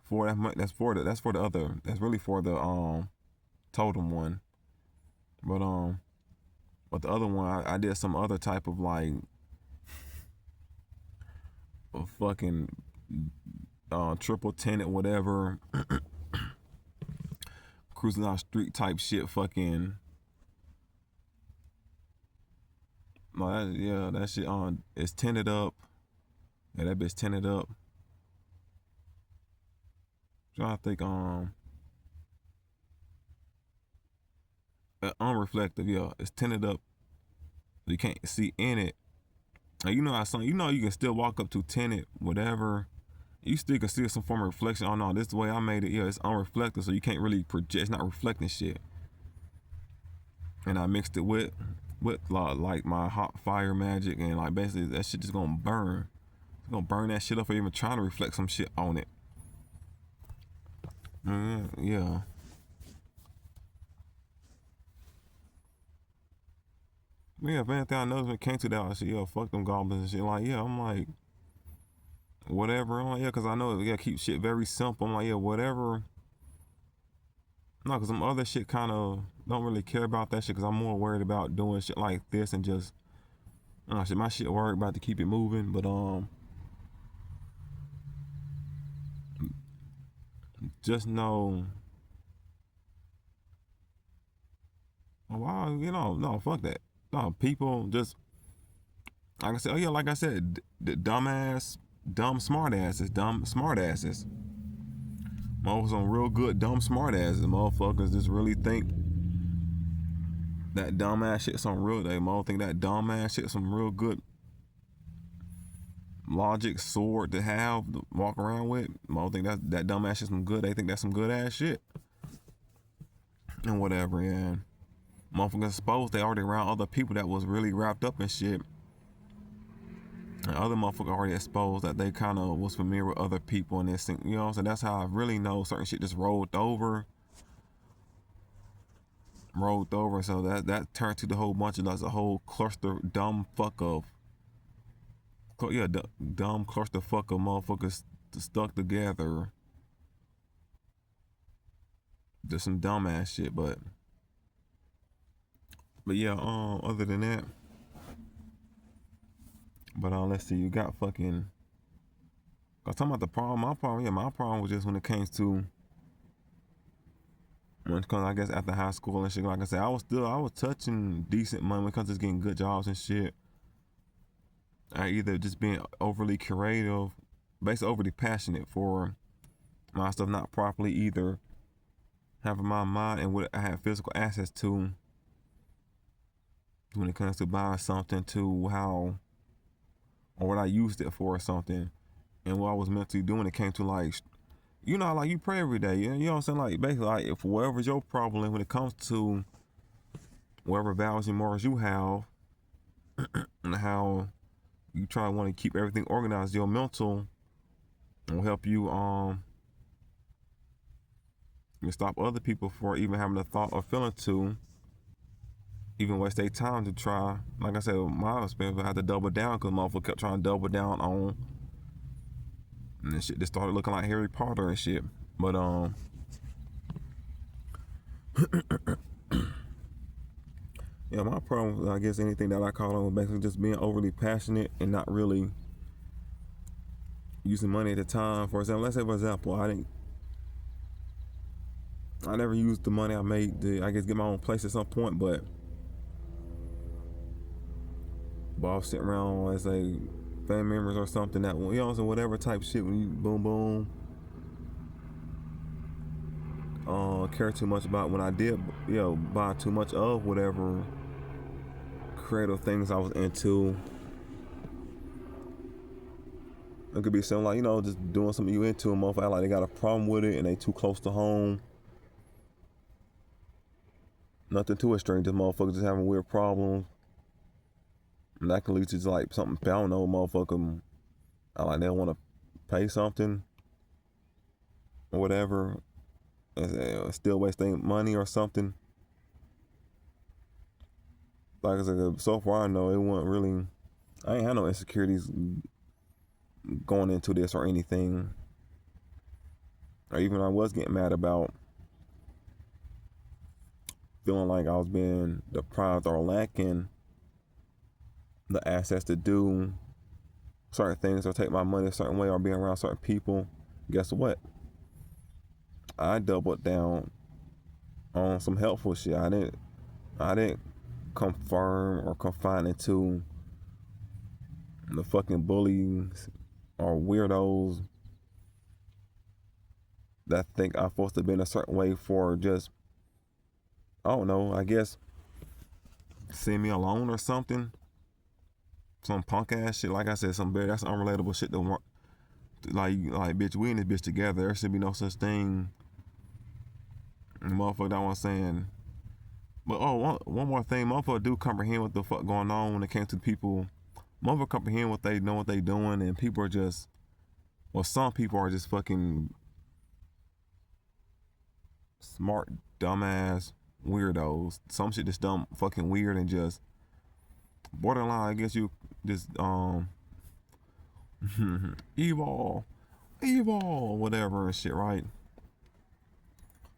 For that, that's for the other. That's really for the totem one. But but the other one, I did some other type of like a fucking triple tenant whatever, cruising down street type shit. Fucking no, yeah, that shit on it's tinted up. Yeah, that bitch tinted up. Trying to think unreflective. Yeah, it's tinted up. You can't see in it. Like, you know how some, you know, you can still walk up to tinted whatever. You still can see some form of reflection. Oh no, this is the way I made it. Yeah, it's unreflective, so you can't really project. It's not reflecting shit. And I mixed it with like my hot fire magic, and like basically that shit just gonna burn. It's gonna burn that shit up for even trying to reflect some shit on it. Yeah. Yeah, man, thing I noticed when it came to that, I said, yo, fuck them goblins and shit. Like, yeah, I'm like, whatever. I'm like, yeah, because I know we gotta keep shit very simple. I'm like, yeah, whatever. No, because some other shit kind of don't really care about that shit, because I'm more worried about doing shit like this and just, shit, my shit worried about to keep it moving. But, just know, wow, no, fuck that. No, people just, like I said, oh yeah, like I said, the dumb smart asses, Motherfuckers on real good dumb smart asses. Motherfuckers just really think that dumbass shit some real. They motherfuckers think that dumbass shit some real good logic sword to have to walk around with. Motherfuckers think that dumbass shit some good. They think that's some good ass shit and whatever. And motherfuckers supposed they already around other people that was really wrapped up in shit. And other motherfuckers already exposed that they kind of was familiar with other people and this thing, you know what I'm saying? That's how I really know certain shit just rolled over. So that turned to the whole bunch of that's a whole cluster dumb fuck of dumb cluster fuck of motherfuckers stuck together. Just some dumbass shit, but yeah, other than that, but let's see, you got fucking. I was talking about the problem. My problem was just when it came to because I guess after high school and shit, like I said, I was touching decent money when it comes to getting good jobs and shit. I either just being overly creative, basically overly passionate for my stuff not properly, either having my mind and what I have physical access to when it comes to buying something, to how or what I used it for or something, and what I was mentally doing. It came to like, like you pray every day. You know what I'm saying? Like basically, like if whatever's your problem when it comes to whatever values and morals you have, and how you try to want to keep everything organized, your mental will help you stop other people for even having a thought or feeling to even waste their time to try. Like I said, my experience, I had to double down because motherfucker kept trying to double down on, and this shit just started looking like Harry Potter and shit. But yeah, my problem, I guess, anything that I call on was basically just being overly passionate and not really using money at the time. For example, let's say for example, I never used the money I made to, I guess, get my own place at some point, but I was sitting around, let's say, family members or something that, so whatever type shit, when you boom boom, care too much about when I did, buy too much of whatever creative things I was into. It could be something like, just doing something you into, a motherfucker like they got a problem with it and they too close to home. Nothing too extreme, just motherfuckers just having weird problems. And that can lead to just like something, I don't know, motherfucker, like they don't want to pay something or whatever, and still wasting money or something. Like I said, so far I know it wasn't really, I ain't had no insecurities going into this or anything. Or even I was getting mad about feeling like I was being deprived or lacking the access to do certain things or take my money a certain way or be around certain people. Guess what? I doubled down on some helpful shit. I didn't confirm or confine into the fucking bullies or weirdos that think I'm supposed to be in a certain way for just, I don't know, I guess seeing me alone or something. Some punk ass shit. Like I said, that's unrelatable shit. Like bitch, we in this bitch together. There should be no such thing. And motherfucker, that one saying. But one more thing, motherfucker do comprehend what the fuck going on when it came to people. Motherfucker comprehend what they know what they doing, and people are just, well, some people are just fucking smart, dumbass weirdos. Some shit just dumb, fucking weird, and just borderline. I guess you just evil, whatever and shit, right?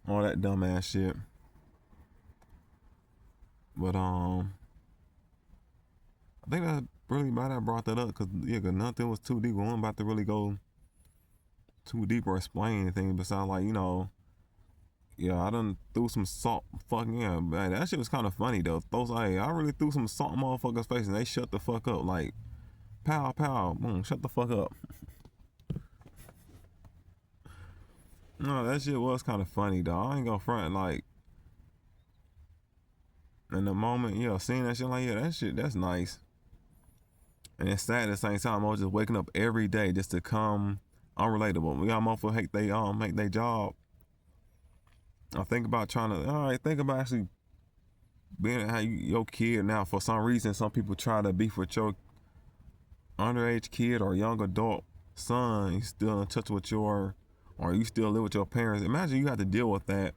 All that dumbass shit. But I think that really might have brought that up because nothing was too deep. We weren't about to really go too deep or explain anything besides like I done threw some salt. Fucking yeah, man, that shit was kind of funny though. I really threw some salt in motherfuckers' face and they shut the fuck up. Like, pow pow, boom, shut the fuck up. No, that shit was kind of funny though. I ain't gonna front, like, in the moment, seeing that shit like, that shit, that's nice. And it's sad at the same time. I was just waking up every day just to come unrelatable. We got motherfuckers hate they job. I think about think about actually being your kid now. For some reason, some people try to beef with your underage kid or young adult son. You still in touch with or you still live with your parents. Imagine you have to deal with that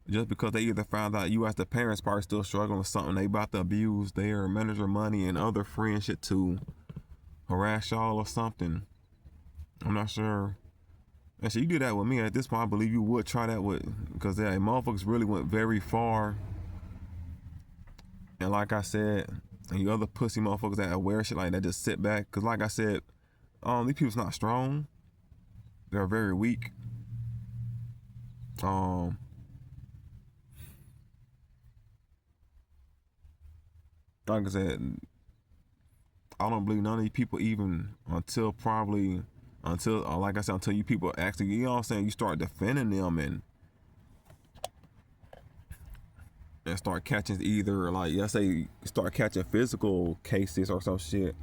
just because they either found out you as the parents probably still struggling with something. They about to abuse their manager money and other friend shit to harass y'all or something. I'm not sure. Actually, you do that with me at this point. I believe you would try that with, because motherfuckers really went very far. And like I said, and you other pussy motherfuckers that wear shit like that just sit back. Because like I said, these people's not strong. They're very weak. Like I said, I don't believe none of these people even until like I said, until you people actually, you know what I'm saying, you start defending them and start catching either, like, let's say, start catching physical cases or some shit,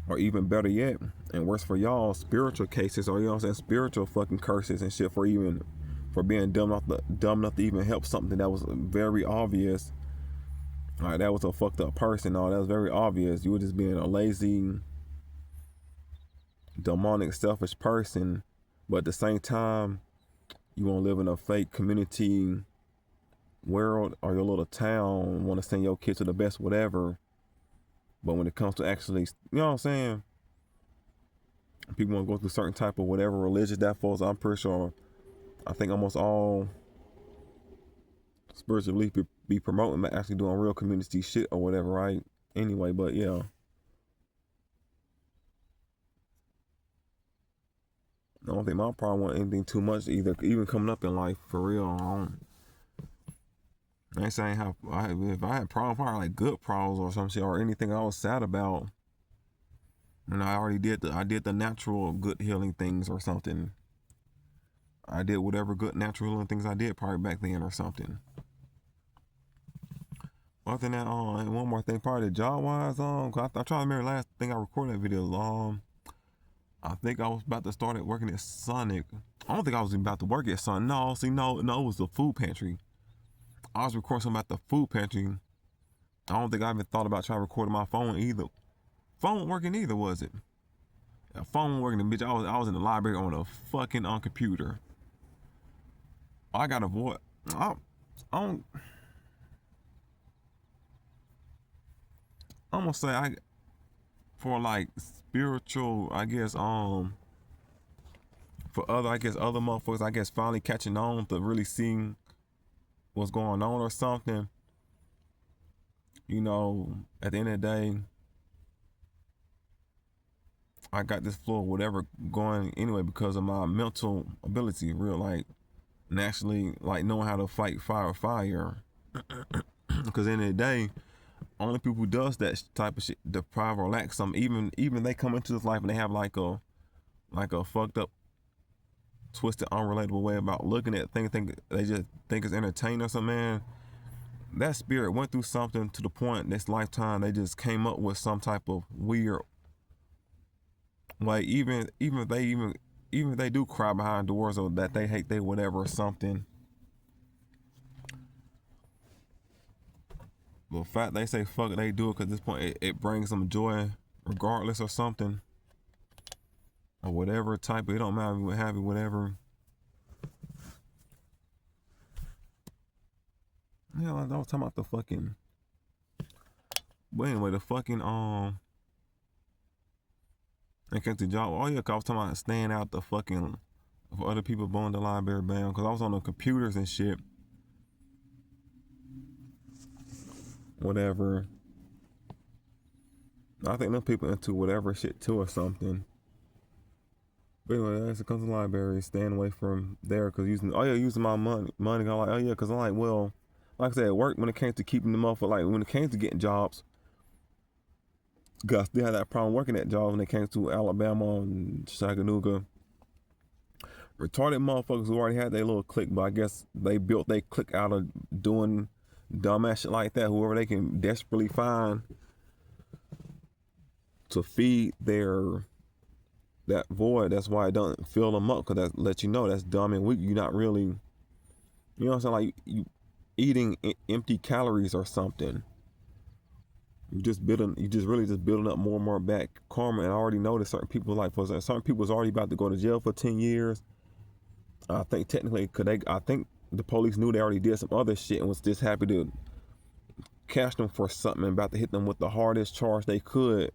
or even better yet, and worse for y'all, spiritual cases, or spiritual fucking curses and shit for being dumb enough to even help something that was very obvious. Like, that was a fucked up person. No, that was very obvious. You were just being a lazy, demonic, selfish person, but at the same time, you want to live in a fake community world or your little town, want to send your kids to the best whatever, but when it comes to actually, you know what I'm saying, people want to go through certain type of whatever religious that falls. I'm pretty sure, I think almost all spiritual belief be promoting but actually doing real community shit or whatever, right? Anyway, but yeah, I don't think my problem want anything too much either, even coming up in life for real. I ain't saying if I had problems, probably like good problems or some shit or anything I was sad about, and I already did the natural good healing things or something. I did whatever good natural healing things I did probably back then or something. Other than that, and one more thing, probably job wise, I'm trying to remember the last thing I recorded that video. I think I was about to start working at Sonic. I don't think I was about to work at Sonic. No, see, no, it was the food pantry. I was recording something about the food pantry. I don't think I even thought about trying to record on my phone either. Phone wasn't working either, was it? A phone wasn't working, bitch. I was in the library on a fucking computer. I got a voice. I don't. I'm gonna say for like spiritual, I guess for other motherfuckers, I guess finally catching on to really seeing what's going on or something. You know, at the end of the day, I got this flow of whatever going anyway because of my mental ability, real like naturally like knowing how to fight fire. Because at the end of the day, only people who does that type of shit deprive or lack some. Even they come into this life and they have like a fucked up, twisted, unrelatable way about looking at things. They just think it's entertaining or something. Man, that spirit went through something to the point this lifetime they just came up with some type of weird. Like even if they do cry behind doors or that they hate they whatever or something. The fact they say fuck it, they do it because at this point it brings them joy regardless or something. Or whatever type of, it don't matter what have you, whatever. Yeah, I was talking about the fucking. But anyway, the fucking I came to job. Oh yeah, cause I was talking about staying out the fucking for other people blowing the library band. Cause I was on the computers and shit. Whatever. I think them people into whatever shit too or something. But anyway, as it comes to the library, staying away from there because using my money. I'm like, oh yeah, because I'm like, well, like I said, at work when it came to keeping them up, like when it came to getting jobs, cause I still had that problem working at jobs when it came to Alabama and Chattanooga. Retarded motherfuckers who already had their little clique, but I guess they built their clique out of doing dumbass shit like that. Whoever they can desperately find to feed that void. That's why it doesn't fill them up, because that lets you know that's dumb and weak. You're not really, you know what I'm saying, like you eating empty calories or something. You just really building up more and more back karma. And I already noticed certain people, like for example, certain people was already about to go to jail for 10 years. I think technically, I think the police knew they already did some other shit and was just happy to catch them for something and about to hit them with the hardest charge they could,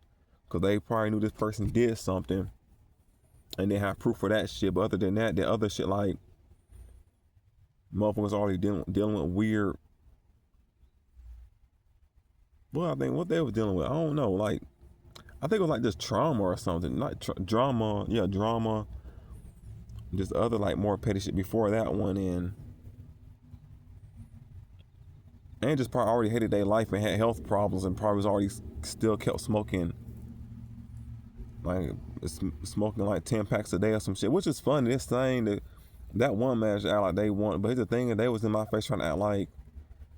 because they probably knew this person did something and they have proof for that shit. But other than that, the other shit, like motherfuckers already dealing with weird. Well, I think what they was dealing with, I don't know. Like, I think it was like just trauma or something. Not drama, yeah, drama. Just other like more petty shit before that one, and just probably already hated their life and had health problems and probably was already still kept smoking. Like smoking like 10 packs a day or some shit, which is funny. This thing that one manager act like they want, but here's the thing, they was in my face trying to act like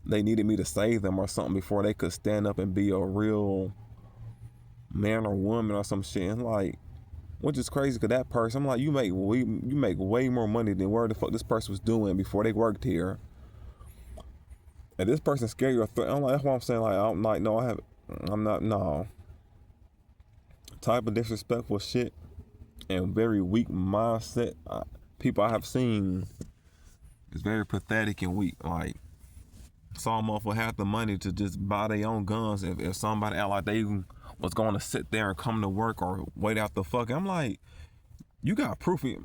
they needed me to save them or something before they could stand up and be a real man or woman or some shit. And like, which is crazy, because that person, I'm like, you make way more money than where the fuck this person was doing before they worked here. And this person scare you a threat. I'm like, that's what I'm saying. Like, I'm like, no, I'm not, no. Type of disrespectful shit and very weak mindset people I have seen is very pathetic and weak. Like, some motherfucker have the money to just buy their own guns if somebody act like they was going to sit there and come to work or wait out the fucking. I'm like, you got proof of it.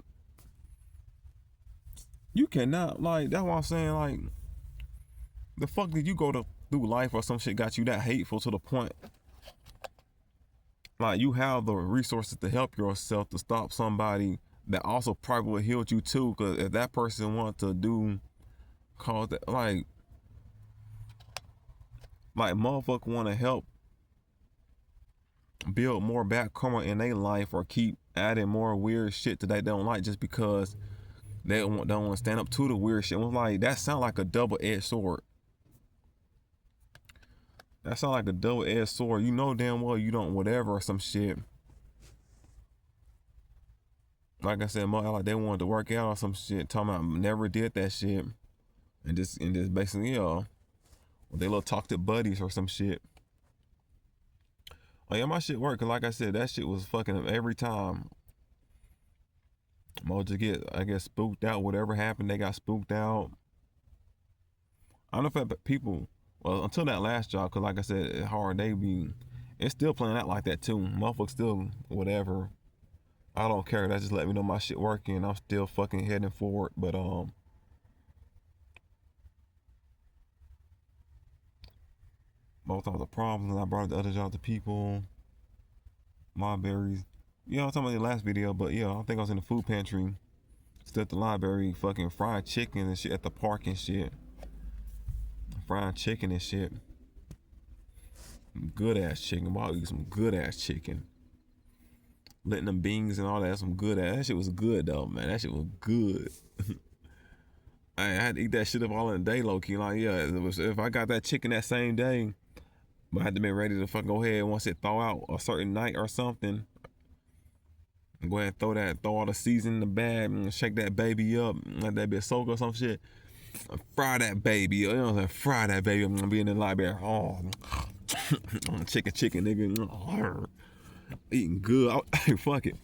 You cannot, like, that's what I'm saying. Like, the fuck did you go through life or some shit got you that hateful to the point like you have the resources to help yourself to stop somebody that also probably would heal you too? Because if that person want to cause that, like motherfucker want to help build more bad karma in their life or keep adding more weird shit that they don't like just because They don't want to stand up to the weird shit. It was like, that sound like a double-edged sword. That sound like a double-edged sword. You know damn well you don't whatever or some shit. Like I said, like they wanted to work out or some shit. Talking about never did that shit. And just basically, they little talk to buddies or some shit. Oh yeah, my shit worked. Cause like I said, that shit was fucking every time. Moja I guess spooked out. Whatever happened, they got spooked out. I don't know if people, well, until that last job, cause like I said, it's hard. It's still playing out like that too. Motherfuckers still whatever. I don't care. That just let me know my shit working. I'm still fucking heading forward. But both of the problems, and I brought the other job to people. My berries. Yeah, I was talking about the last video, but yeah, I think I was in the food pantry. Still at the library, fucking fried chicken and shit at the park and shit. Fried chicken and shit. Good ass chicken. Wow, eat some good ass chicken. Letting them beans and all that, some good ass. That shit was good though, man. That shit was good. I had to eat that shit up all in the day, low key. Like, yeah, if I got that chicken that same day, but I had to be ready to fucking go ahead once it thaw out a certain night or something. Go ahead and throw all the season in the bag and shake that baby up, let that bitch soak or some shit. Fry that baby, you know what I'm saying? Fry that baby. I'm gonna be in the library. Oh, chicken, nigga. Eating good. Fuck it.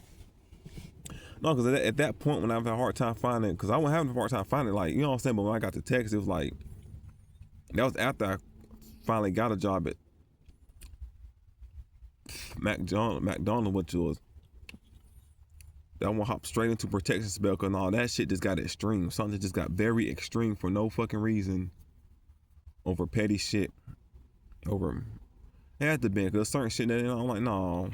No, because at that point when I had a hard time finding it, because I wasn't having a hard time finding it, like, you know what I'm saying? But when I got the text, it was like, that was after I finally got a job at McDonald's, which was, that one hop straight into protection spell, because all that shit just got extreme. Something just got very extreme for no fucking reason. Over petty shit. Over, it had to be, because certain shit that, I'm like, no,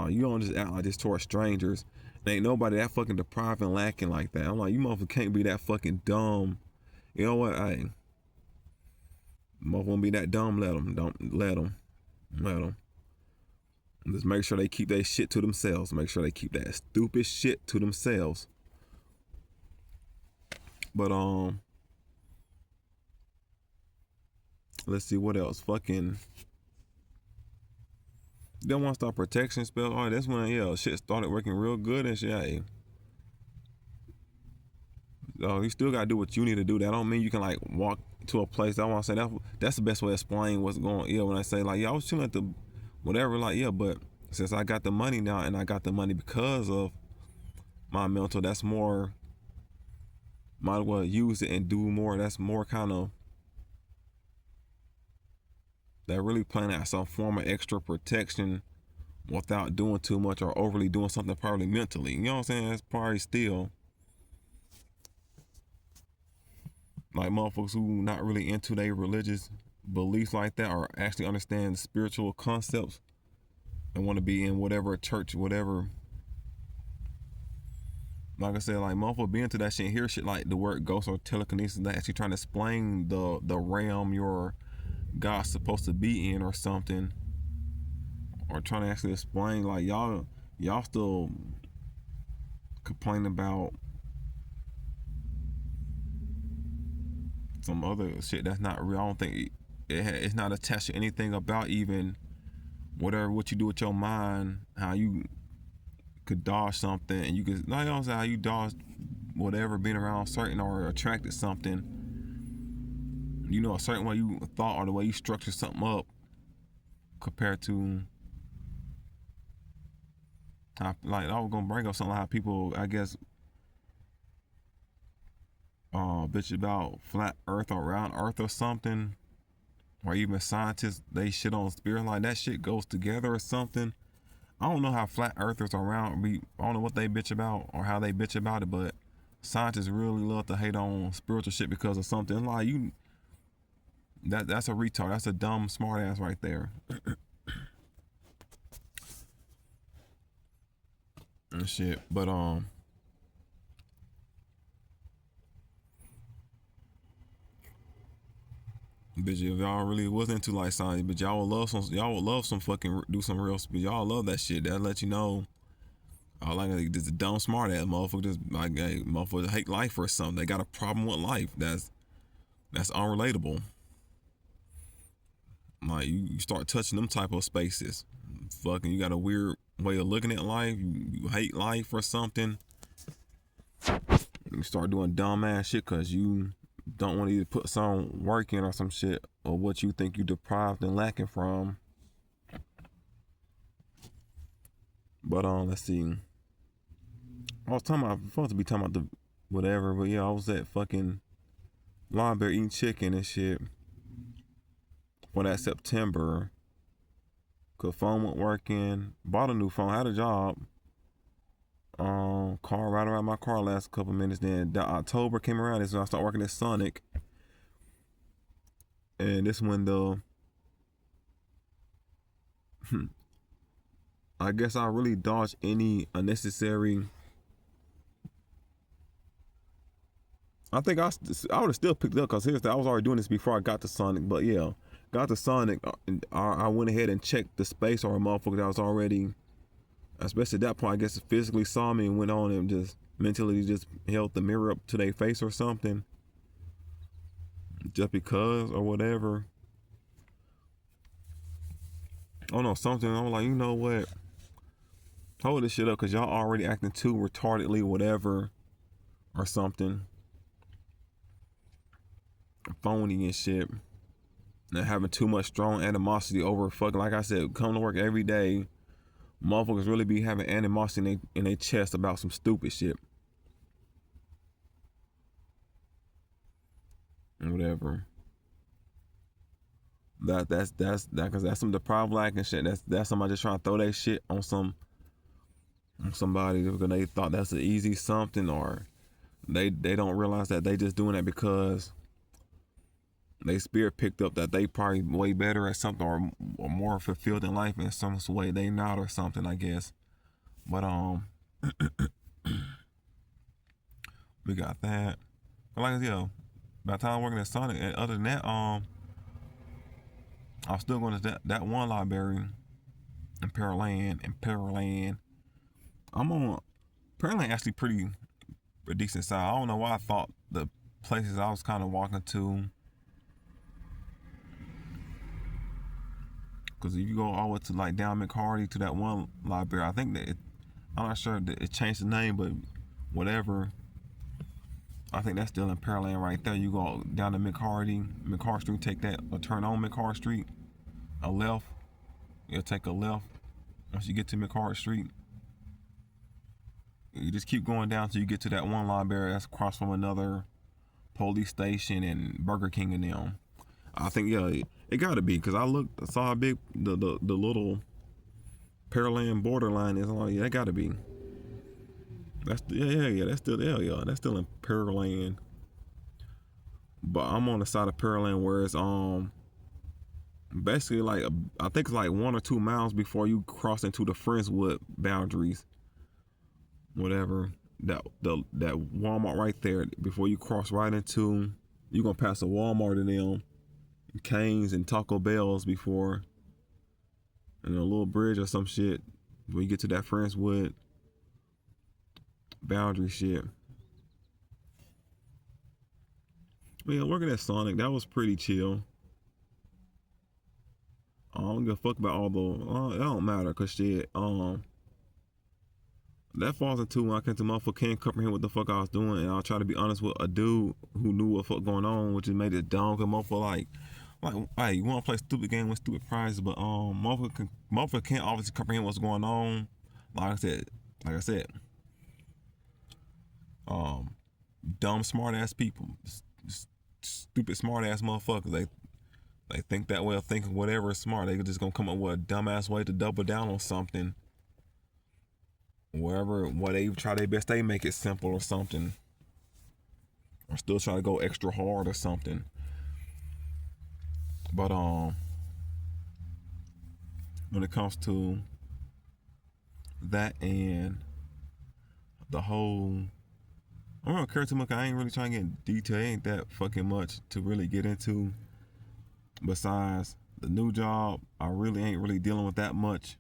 you don't just act like this towards strangers. Ain't nobody that fucking deprived and lacking like that. I'm like, you motherfuckers can't be that fucking dumb. You know what? Motherfuckers won't be that dumb. Let them. Don't let them. Just make sure they keep that shit to themselves. Make sure they keep that stupid shit to themselves. But let's see what else. Fucking. Then once the protection spell, all right, that's when shit started working real good and shit. Hey, you still gotta do what you need to do. That don't mean you can like walk to a place. I want to say that's the best way to explain what's going on. Yeah, when I say like, I was chilling at the whatever, like, but since I got the money now, and I got the money because of my mental, that's more, might as well use it and do more. That's more kind of, that really playing out some form of extra protection without doing too much or overly doing something probably mentally. You know what I'm saying? That's probably still like motherfuckers who not really into their religious beliefs like that, or actually understand spiritual concepts and want to be in whatever church, whatever. Like I said, like motherfuckers be into that shit and hear shit like the word ghost or telekinesis, that actually trying to explain the realm your God's supposed to be in or something, or trying to actually explain like y'all still complain about some other shit that's not real. I don't think it's not attached to anything about even whatever what you do with your mind, how you could dodge something, and you could, like, you know what I'm saying, how you dodge whatever, being around certain or attracted something, you know, a certain way you thought or the way you structured something up compared to how, like, I was gonna bring up something like how people, I guess, bitch about flat earth or round earth or something, or even scientists, they shit on spirit, like that shit goes together or something. I don't know how flat earthers are around, I don't know what they bitch about or how they bitch about it, but scientists really love to hate on spiritual shit because of something. Like, that's a retard. That's a dumb smart ass right there. And shit. But bitch, if y'all really was into like science, but y'all would love some fucking do some real speed. Y'all love that shit. That let you know All like just a dumb smart ass motherfucker. Just like hey, motherfuckers hate life or something. They got a problem with life. That's unrelatable. Like you start touching them type of spaces. Fucking, you got a weird way of looking at life. You hate life or something. You start doing dumb ass shit because you don't want to either put some work in or some shit or what you think you deprived and lacking from. But let's see. I was supposed to be talking about the whatever, but yeah, I was at fucking library eating chicken and shit for that September. Cause phone wasn't working. Bought a new phone. Had a job. Car right around my car last couple minutes. Then October came around. This when I started working at Sonic. And this one though, I guess I really dodged any unnecessary. I think I would have still picked it up because here's the, I was already doing this before I got to Sonic. But yeah, got to Sonic. I went ahead and checked the space or a motherfucker that was already, especially at that point, I guess physically saw me and went on and just mentally just held the mirror up to their face or something. Just because or whatever. Oh no, something. I was like, you know what? Hold this shit up because y'all already acting too retardedly, whatever, or something. Phony and shit. And having too much strong animosity over fucking, like I said, come to work every day. Motherfuckers really be having animosity in their chest about some stupid shit. And whatever. That's cause that's some deprived lack and shit. That's somebody just trying to throw that shit on somebody because they thought that's an easy something, or they don't realize that they just doing that because they spirit picked up that they probably way better at something or more fulfilled in life in some way they not or something, I guess. But we got that. But like I said, by the time I'm working at Sonic, and other than that, I'm still going to that one library in Pearland. I'm on Pearland actually pretty a decent size. I don't know why I thought the places I was kind of walking to. Because if you go all the way to like down McCarty to that one library, I think that I'm not sure that it changed the name, but whatever. I think that's still in Pearland right there. You go down to McCarty Street, take that, or turn on McCarty Street, a left. You'll take a left once you get to McCarty Street. You just keep going down till you get to that one library that's across from another police station and Burger King and them. I think yeah, it gotta be because I saw how big the little Pearland borderline is. I'm like, yeah, it gotta be. That's that's still that's still in Pearland. But I'm on the side of Pearland where it's basically like I think it's like 1 or 2 miles before you cross into the Friendswood boundaries. Whatever. That Walmart right there before you cross right into, you're gonna pass a Walmart and them Canes and Taco Bells before, and a little bridge or some shit when you get to that Friendswood boundary shit. But yeah, working at Sonic, that was pretty chill. I don't give a fuck about all the it don't matter cause shit that falls into when I came to motherfucker can't comprehend what the fuck I was doing, and I'll try to be honest with a dude who knew what the fuck going on, which just made it dumb. Cause motherfucker like, hey, you want to play stupid game with stupid prizes, but motherfucker can't obviously comprehend what's going on. Like I said, dumb smart ass people, stupid smart ass motherfuckers. They think that way of thinking whatever is smart. They just gonna come up with a dumbass way to double down on something. Wherever, what they try their best, they make it simple or something, or still try to go extra hard or something. But when it comes to that and the whole, I don't care too much. I ain't really trying to get in detail. It ain't that fucking much to really get into. Besides the new job, I really ain't really dealing with that much.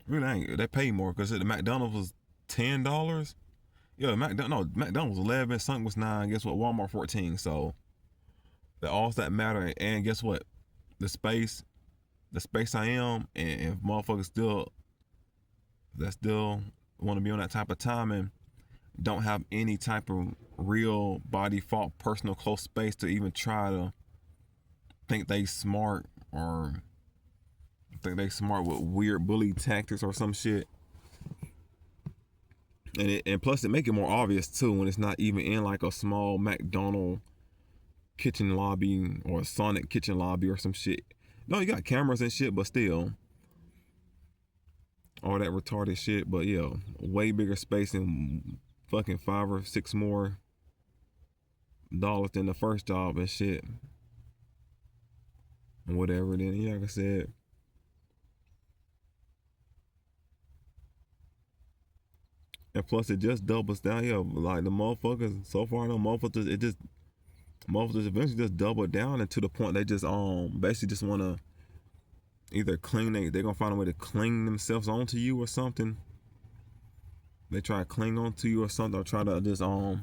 Really ain't. They pay more because the McDonald's was $10. Yeah, McDonald's was 11, something was 9. Guess what? Walmart 14. So the all that matter. And guess what? The space, the space I am, and if motherfuckers still want to be on that type of time and don't have any type of real body fault, personal close space to even try to think they smart or think they smart with weird bully tactics or some shit. And plus it make it more obvious too when it's not even in like a small McDonald kitchen lobby or a Sonic kitchen lobby or some shit. No, you got cameras and shit, but still. All that retarded shit, but yeah, way bigger space and fucking $5 or $6 more than the first job and shit. And whatever, then, yeah, like I said. And plus, it just doubles down here. Like the motherfuckers, so far, no motherfuckers eventually just double down, and to the point they just basically just want to either they're gonna find a way to cling themselves onto you or something. They try to cling onto you or something, or try to just do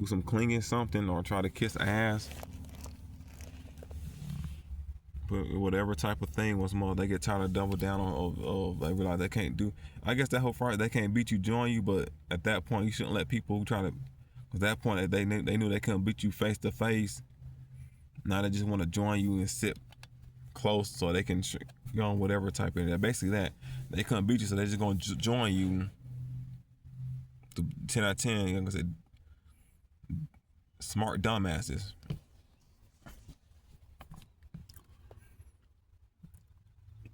some clinging something, or try to kiss ass. But whatever type of thing was more, they get tired of double down on they realize they can't do. I guess that whole fight they can't beat you, join you, but at that point you shouldn't let people who try to. At that point they knew they couldn't beat you face to face. Now they just want to join you and sit close so they can go on whatever type of that. Basically that they couldn't beat you, so they just gonna join you. To 10 out of 10, like I said, smart dumbasses.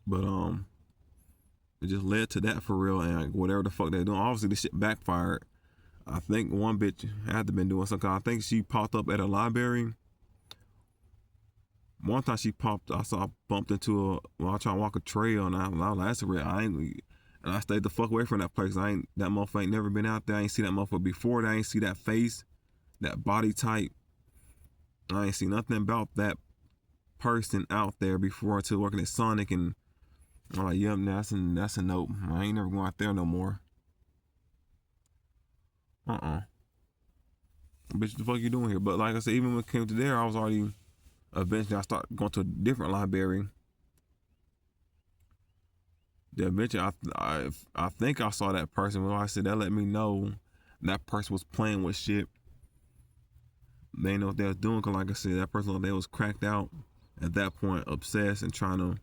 But it just led to that for real, and like, whatever the fuck they're doing. Obviously, this shit backfired. I think one bitch had to been doing something. I think she popped up at a library. One time she popped, I bumped into I tried to walk a trail, and I was like, that's real. And I stayed the fuck away from that place. That motherfucker ain't never been out there. I ain't see that motherfucker before. I ain't see that face, that body type. I ain't see nothing about that person out there before until working at Sonic, and I'm like, yep, that's a nope. I ain't never going out there no more. Bitch, what the fuck you doing here? But like I said, even when it came to there, I was already. Eventually, I started going to a different library. Eventually, I think I saw that person. When I said that, let me know that person was playing with shit. They didn't know what they was doing, cause like I said, that person they was cracked out at that point, obsessed and trying to.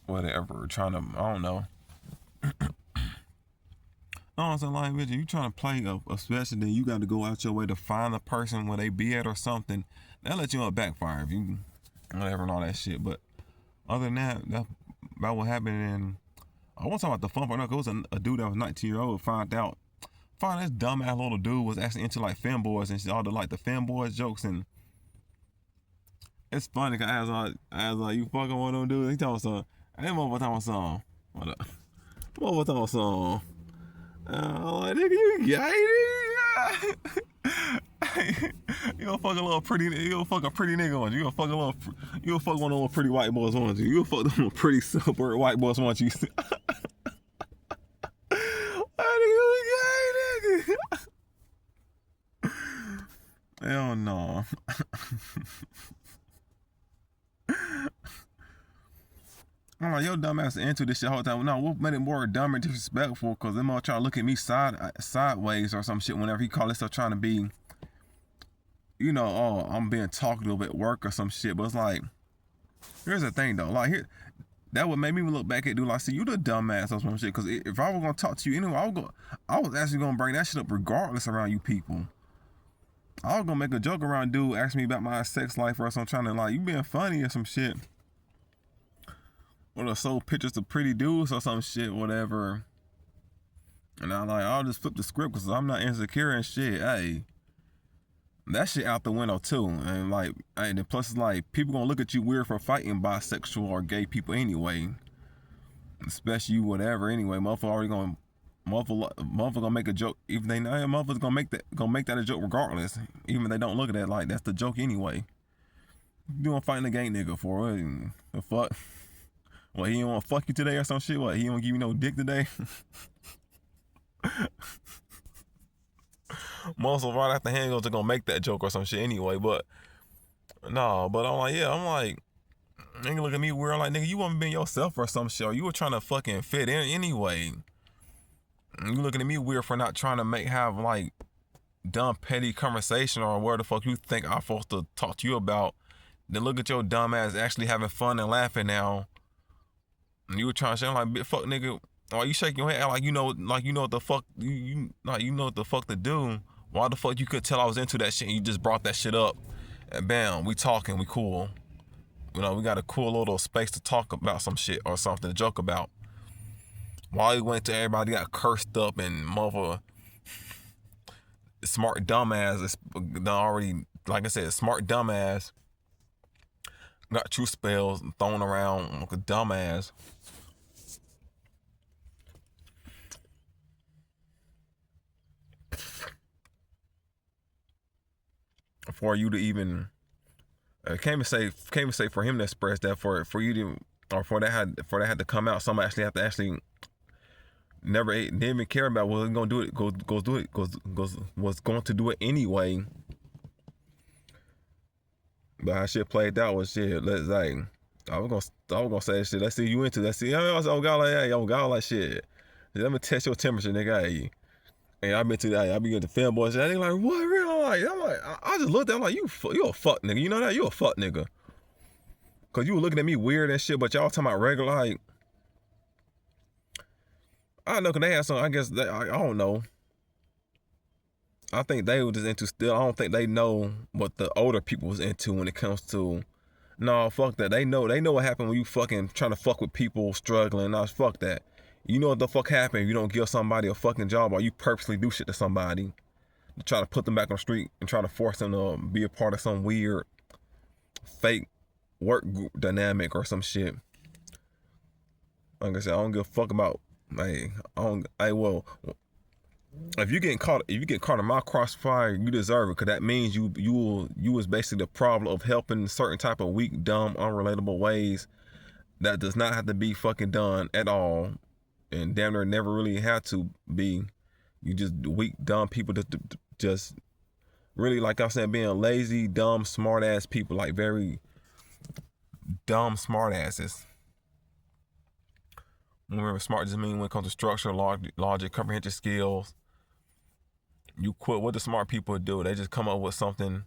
Whatever, trying to, I don't know. No, I'm saying, like, bitch, you trying to play a special, then you got to go out your way to find the person where they be at or something. That'll let you know backfire if you, whatever and all that shit. But other than that, that's about what happened. And I want to talk about the fun part. It was a dude that was 19-year-old found this dumbass little dude was actually into like femboys and all the like the femboys jokes. And it's funny because I was like, you fucking one of them dudes. He talking some. I ain't motherfucker talking some. What up? Motherfucker talking some. Like, nigga, you gay, nigga. You gonna fuck a little pretty. You gonna fuck a pretty nigga on you. You gonna fuck one of those pretty white boys on you. You gonna fuck them pretty suburban white boys on you. Nigga. Hell no. I'm like, yo, dumbass into this shit all the time. No, what made it more dumb and disrespectful? Because them all trying to look at me sideways or some shit whenever he call himself trying to be, oh, I'm being talkative at work or some shit. But it's like, here's the thing though. Like, that would make me look back at dude like, see, you the dumbass or some shit. Because if I was gonna talk to you anyway, I was actually gonna bring that shit up regardless around you people. I was gonna make a joke around dude asking me about my sex life or something, trying to like, you being funny or some shit. Or sold pictures of pretty dudes or some shit, whatever. And I'm like, I'll just flip the script because I'm not insecure and shit. Hey, that shit out the window too. And like, and plus it's like, people gonna look at you weird for fighting bisexual or gay people anyway. Especially you, whatever. Anyway, motherfucker gonna make a joke. Even they know, motherfuckers gonna make that a joke regardless. Even if they don't look at it like that's the joke anyway. You doing fighting a gay nigga for what? The fuck? What, he didn't want to fuck you today or some shit? What, he didn't want to give you no dick today? Most of right after hand goes to gonna make that joke or some shit anyway, but no, but I'm like, yeah, I'm like, nigga look at me weird, I'm like, nigga, you want to be yourself or some shit, or you were trying to fucking fit in anyway. You looking at me weird for not trying to have like dumb petty conversation or where the fuck you think I'm supposed to talk to you about. Then look at your dumb ass actually having fun and laughing now. And you were trying to say, I'm like, big fuck nigga, why you shaking your head like you know what the fuck you like you know what the fuck to do. Why the fuck you could tell I was into that shit and you just brought that shit up? And bam, we talking, we cool. You know, we got a cool little space to talk about some shit or something to joke about. While you went to everybody got cursed up and mother smart dumbass is already, like I said, smart dumbass got truth spells thrown around like a dumbass. For you to even can't even say for him to express that, for you to, or for that had to come out. Somebody actually have to actually never didn't even care about was gonna do it. Was going to do it anyway. But how shit played out was shit. Let's like I was gonna say shit. Let's see you into. Let's see. I was on God like hey, on God like shit. Let me test your temperature, nigga. Hey. And I been to that. I be getting the fanboys. And they like, what real? I'm like, I just looked at. I'm like, you a fuck nigga. You know that? You a fuck nigga. Cause you were looking at me weird and shit, but y'all talking about regular like. I don't know, cause they had some. I guess I don't know. I think they were just into still. I don't think they know what the older people was into when it comes to. No, fuck that. They know what happened when you fucking trying to fuck with people struggling. Nah, fuck that. You know what the fuck happened if you don't give somebody a fucking job or you purposely do shit to somebody to try to put them back on the street and try to force them to be a part of some weird fake work group dynamic or some shit. Like I said, I don't give a fuck about well, if you get caught in my crossfire, you deserve it, cause that means you was basically the problem of helping certain type of weak, dumb, unrelatable ways that does not have to be fucking done at all, and damn near never really had to be. You just weak, dumb people just really, like I said, being lazy, dumb, smart ass people, like very dumb smart asses. Remember, smart just mean when it comes to structure, logic, comprehension skills. You quit. What do smart people do? They just come up with something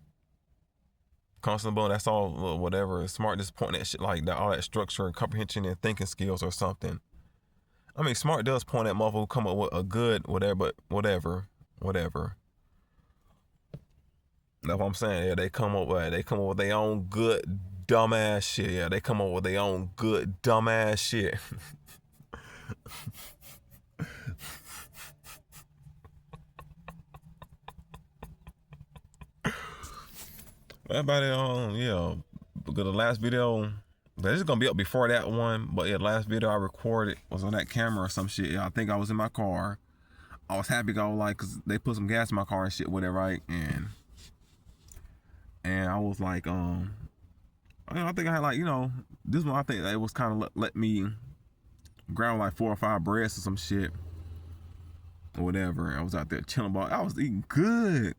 constant, that's all, whatever. Smart just pointing at shit like that, all that structure and comprehension and thinking skills or something. I mean, smart does point at motherfucker who come up with a good whatever, but whatever. That's what I'm saying. Yeah, they come up with their own good dumbass shit. Yeah, they come up with their own good dumbass shit. Everybody yeah. Because the last video, this is gonna be up before that one, but yeah, the last video I recorded was on that camera or some shit. Yeah, I think I was in my car. I was happy, I was like, cause they put some gas in my car and shit with it, right? And I was like, I think I had like, this one I think it was kind of let me grab like 4 or 5 breads or some shit or whatever. I was out there chilling, but I was eating good,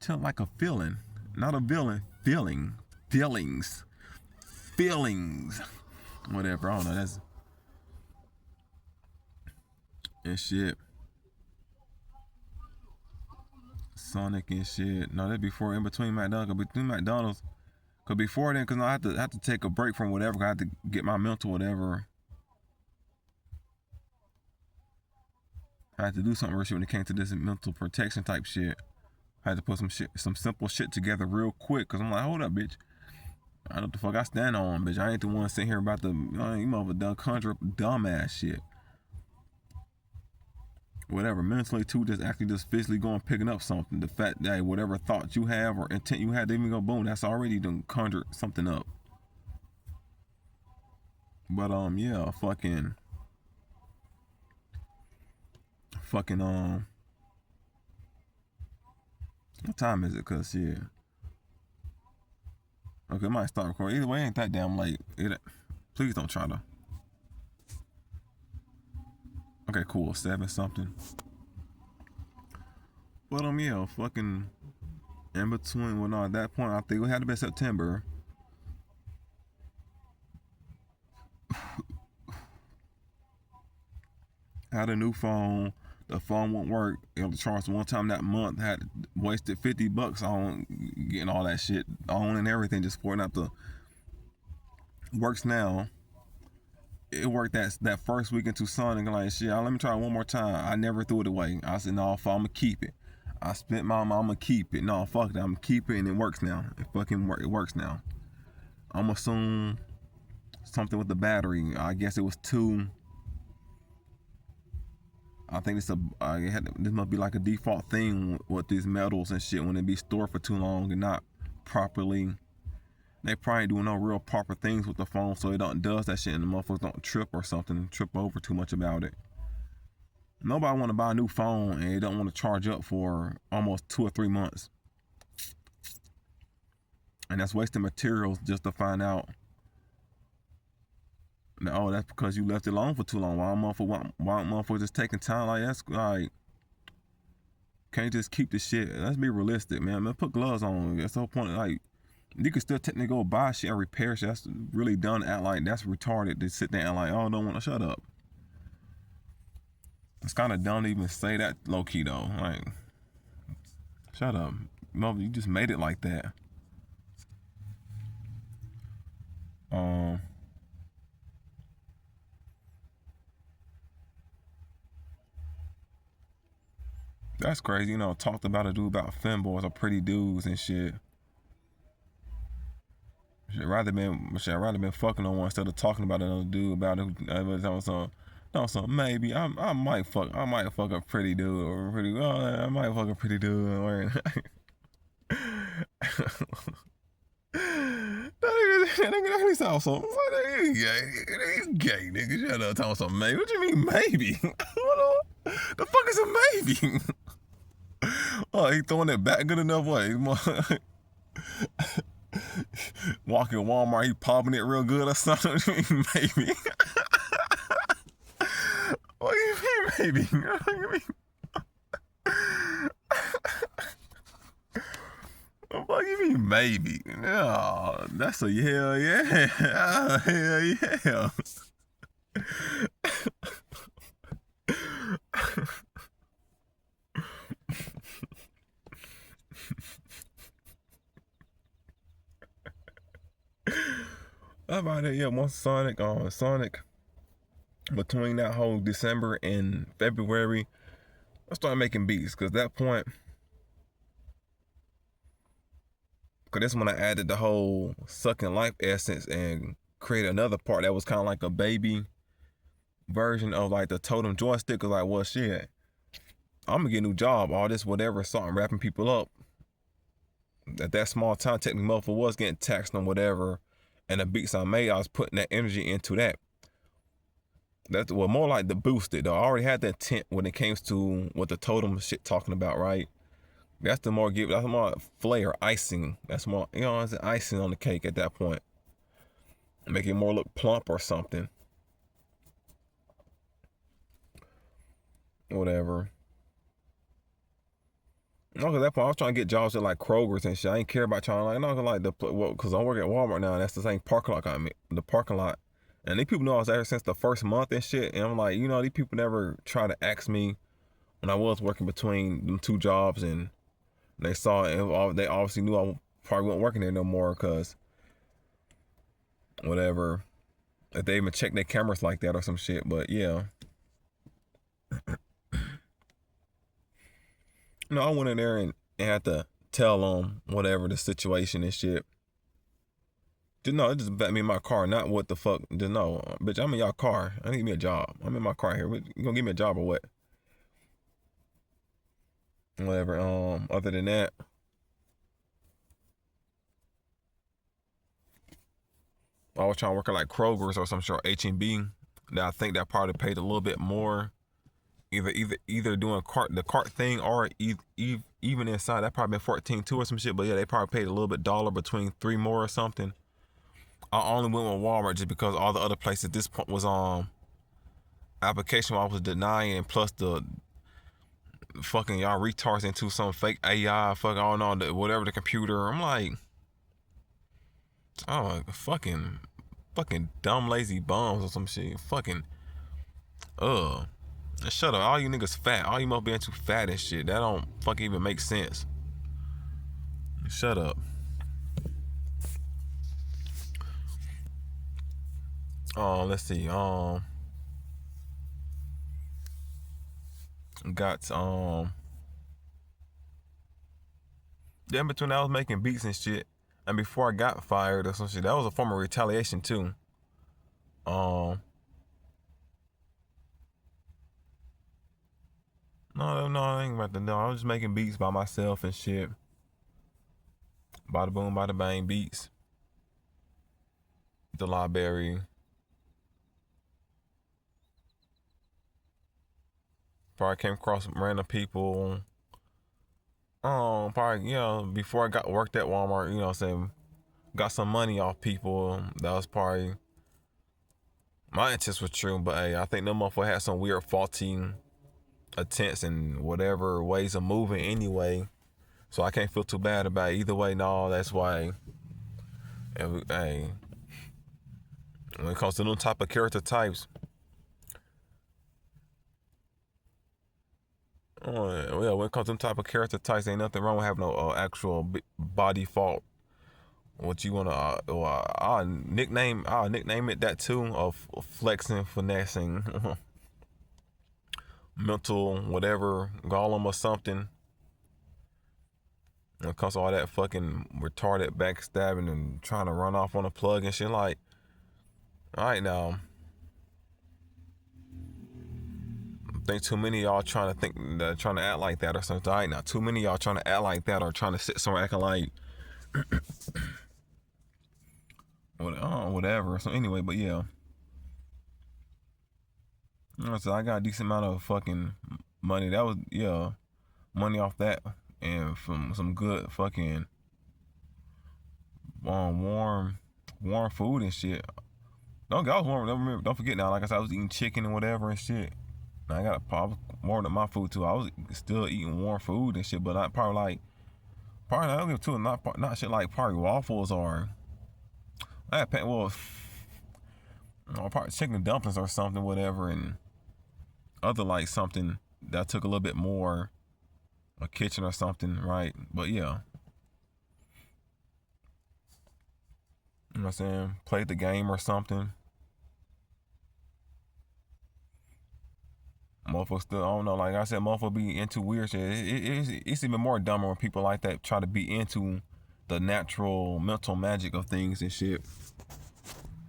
chilling like a feeling, not a villain, feelings, whatever. I don't know. That's and shit. Sonic and shit. No, that's before in between McDonald's. Cause before then, cause I had to take a break from whatever. I had to get my mental whatever. I had to do something real shit when it came to this mental protection type shit. I had to put some simple shit together real quick. Cause I'm like, hold up, bitch. I know what the fuck I stand on, bitch. I ain't the one sitting here about the you mother done conjure up dumbass shit. Whatever, mentally too, just actually just physically going picking up something. The fact that whatever thought you have or intent you had, they even go boom, that's already done conjured something up. But yeah, fucking what time is it? Cause yeah, Okay, it might start recording. Either way, it ain't that damn late. Please don't try to. Okay, cool. 7 something. But yeah, fucking in between. Well, no, at that point, I think it had to be September. Had a new phone. The phone won't work. It was charged one time that month. Had wasted $50 on getting all that shit on and everything just for it not to. Works now. It worked that first week in Tucson and like shit. Let me try it one more time. I never threw it away. I said no, I'm gonna keep it. I spent my money. I'm gonna keep it. No, fuck that. I'm gonna keep it and it works now. It fucking work. It works now. I'm assuming something with the battery. I guess it was two. I think this must be like a default thing with these metals and shit when they be stored for too long and not properly. They probably doing no real proper things with the phone, so it does that shit and the motherfuckers don't trip or something, trip over too much about it. Nobody want to buy a new phone and they don't want to charge up for almost 2 or 3 months, and that's wasting materials just to find out. Oh, that's because you left it alone for too long. Why motherfuckers just taking time like that's like can't just keep the shit. Let's be realistic, man. Put gloves on. That's the whole point. Like you can still technically go buy shit and repair shit. That's really done. Act like that's retarded to sit there and like, oh, don't want to shut up. It's kind of dumb to even say that low key though. Like, shut up. No, you just made it like that. That's crazy. You know, talked about a dude about femboys or pretty dudes and shit. Should rather been fucking on one instead of talking about another dude about it. So maybe I might fuck a pretty dude or pretty. I might fuck a pretty dude. Or, that sounds so. He's gay, nigga. Shut up, talking some maybe. What you mean maybe? The fuck is a maybe? Oh, he throwing it back good enough way. Walking Walmart, he popping it real good or something. Maybe. What do you mean, maybe? What do you mean, maybe? No, that's a hell yeah. Hell yeah. How about it? Yeah, once Sonic between that whole December and February, I started making beats because that point, because that's when I added the whole sucking life essence and created another part that was kind of like a baby version of like the totem joystick. Cause like, well, shit, I'm gonna get a new job. All this whatever, starting wrapping people up. At that small time, technically, motherfucker was getting taxed on whatever, and the beats I made, I was putting that energy into that. That's well more like the boosted though. I already had the intent when it came to what the totem shit talking about, right? That's more flair, icing. That's more, it's an icing on the cake at that point. Make it more look plump or something. Whatever. No, cause at that point I was trying to get jobs at like Kroger's and shit. I ain't care about trying cause I work at Walmart now. And that's the same parking lot the parking lot. And these people know I was there since the first month and shit. And I'm like, these people never try to ask me when I was working between them 2 jobs, and they saw it. And they obviously knew I probably wasn't working there no more, cause whatever. If they even check their cameras like that or some shit. But yeah. I went in there and had to tell them whatever the situation and shit. It just bet me in my car, not what the fuck. Just no, bitch, I'm in y'all car. I need me a job. I'm in my car here. You gonna give me a job or what? Whatever. Other than that, I was trying to work at like Kroger's or some sort of H&B. That I think that probably paid a little bit more. either doing the cart thing or even inside. That probably been 14 too or some shit. But yeah, they probably paid a little bit dollar between three more or something. I only went with Walmart just because all the other places at this point was application I was denying, plus the fucking y'all retards into some fake AI, fucking I don't know, whatever the computer. I'm like, oh fucking dumb lazy bums or some shit. Fucking shut up. All you niggas fat. All you must being too fat and shit. That don't fucking even make sense. Shut up. Let's see. Got in between I was making beats and shit, and before I got fired or some shit, that was a form of retaliation too. No, I ain't about to know. I was just making beats by myself and shit. Bada boom, bada bang beats. The library. Probably came across some random people. Probably, before I got worked at Walmart, what I'm saying, got some money off people. That was probably my intents were true, but hey, I think them motherfucker had some weird faulty attempts and whatever ways of moving anyway. So I can't feel too bad about it. Either way, no, that's why. Hey, when it comes to new type of character types, when it comes to them type of character types, ain't nothing wrong with having no actual body fault. What you wanna? I'll nickname it that too, of flexing, finessing, mental, whatever, golem or something. When it comes to all that fucking retarded backstabbing and trying to run off on a plug and shit, like, all right now. I think too many of y'all trying to act like that or something. All right now, too many of y'all trying to act like that or trying to sit somewhere acting like whatever. So anyway, but yeah. So I got a decent amount of fucking money. That was money off that, and from some good fucking warm food and shit. I was warm. Don't forget now. Like I said, I was eating chicken and whatever and shit. I was warming up my food too. I was still eating warm food and shit, but not probably I don't give two. Not shit like probably waffles or I had probably chicken dumplings or something, whatever, and other like something that took a little bit more, a kitchen or something, right? But yeah, you know what I'm saying? Played the game or something. Motherfuckers still, I don't know, like I said, motherfuckers be into weird shit. It's even more dumber when people like that try to be into the natural mental magic of things and shit.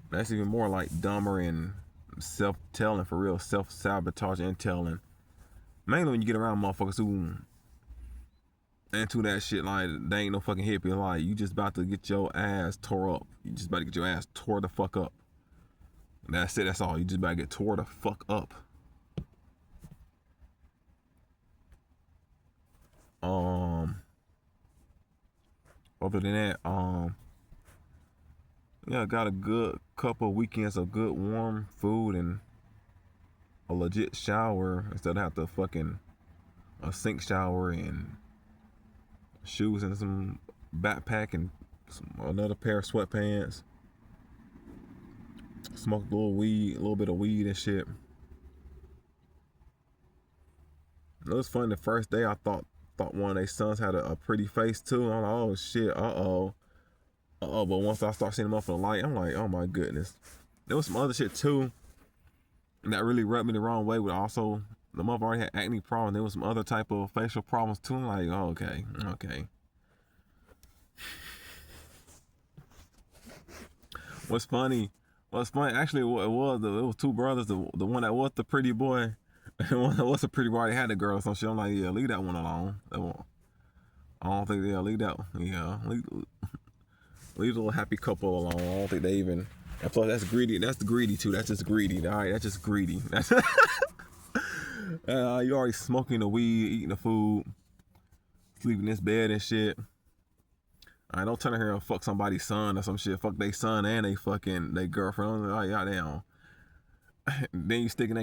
That's even more like dumber and self-telling, for real, self-sabotage and telling. Mainly when you get around motherfuckers who into that shit, like they ain't no fucking hippie. Like you just about to get your ass tore up. You just about to get your ass tore the fuck up. That's it. That's all. You just about to get tore the fuck up. Other than that, I got a good couple weekends of good warm food and a legit shower instead of have to fucking a sink shower and shoes and some backpack and another pair of sweatpants. Smoked a little bit of weed and shit. It was funny. The first day I thought one of their sons had a pretty face too. I'm like, oh shit, but once I start seeing them up in the light, I'm like, oh my goodness. There was some other shit too that really rubbed me the wrong way. With also, the mother already had acne problems. There was some other type of facial problems too. I'm like, oh, okay. What's funny? Actually, it was two brothers. The one that was the pretty boy, and the one that was the pretty boy, they had a girl. So shit, I'm like, yeah, leave that one alone. I don't think they'll leave that one. Yeah, leave the little happy couple alone. I don't think they even. And plus, that's greedy. That's greedy too. That's just greedy. All right, that's just greedy. That's You already smoking the weed, eating the food, sleeping in this bed and shit. I don't turn here and fuck somebody's son or some shit. Fuck they son and they girlfriend. Like, goddamn. Then you sticking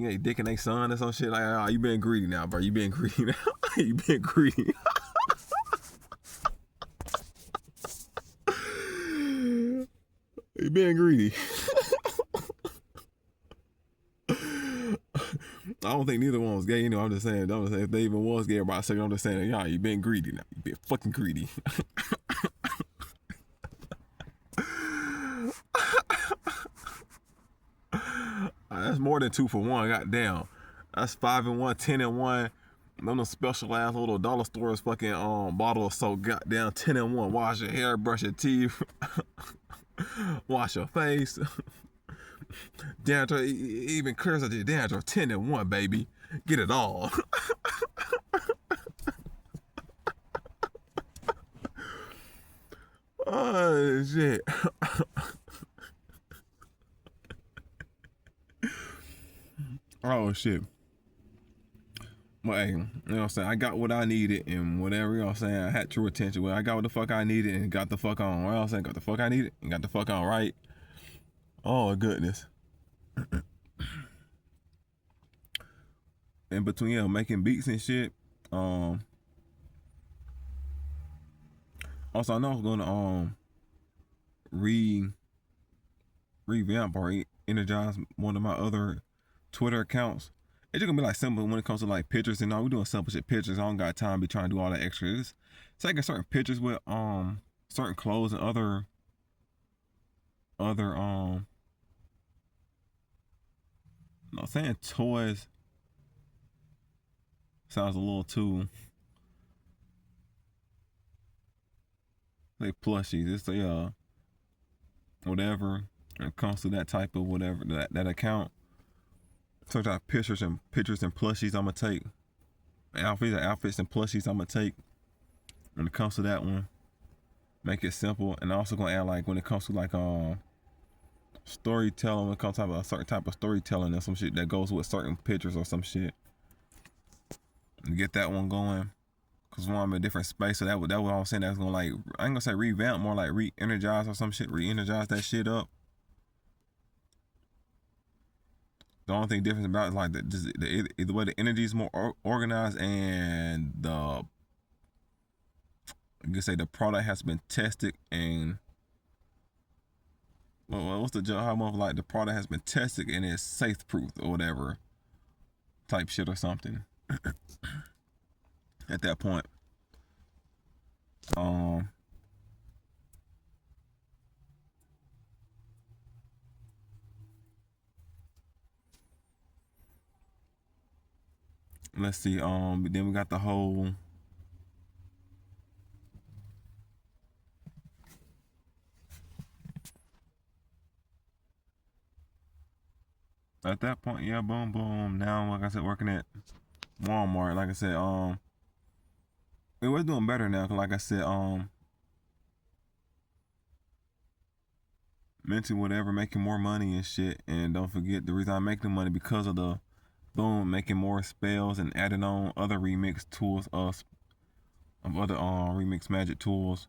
a dick in they son or some shit. Like, oh, you being greedy now, bro. You being greedy now. You being greedy. You being greedy. I don't think neither one was gay. You know, I'm just saying if they even was gay about a second, I'm just saying, yeah, you being greedy now. You being fucking greedy. That's more than 2 for 1. Goddamn. That's 5 and 1, 10 and 1. Them special ass little dollar stores fucking bottle of soap. Goddamn 10 and 1. Wash your hair, brush your teeth, wash your face. Dandruff, even clears out your dandruff. 10 and 1, baby. Get it all. Oh shit. Oh shit. Well, hey, you know what I'm saying? I got what I needed and whatever, you know what I'm saying? I had true attention. Well, I got what the fuck I needed and got the fuck on. You know what I'm saying? Got the fuck I needed and got the fuck on, right? Oh, goodness. In between, yeah, making beats and shit. Also, I know I was gonna revamp or energize one of my other Twitter accounts. It's just gonna be like simple when it comes to like pictures and all. We doing simple shit pictures. I don't got time to be trying to do all that extra. It's taking certain pictures with certain clothes and other I'm saying toys sounds a little too like plushies. It's whatever when it comes to that type of whatever that account. So type pictures and plushies I'm gonna take. Outfits and plushies I'm gonna take when it comes to that one. Make it simple, and also gonna add like when it comes to like storytelling, when it comes to a certain type of storytelling and some shit that goes with certain pictures or some shit. And get that one going. Cause when I'm in a different space, so that what I'm saying, that's gonna like, I ain't gonna say revamp, more like re-energize or some shit, re-energize that shit up. The only thing different about it is like the way the energy is more organized and I can say the product has been tested and what's the job? How much like the product has been tested and it's safe proof or whatever type shit or something. At that point, let's see. Then we got the whole. At that point, yeah, boom, boom. Now, like I said, working at Walmart. Like I said, it was doing better now. Cause like I said, mentally whatever, making more money and shit. And don't forget the reason I make the money because of the boom, making more spells and adding on other remix tools of other remix magic tools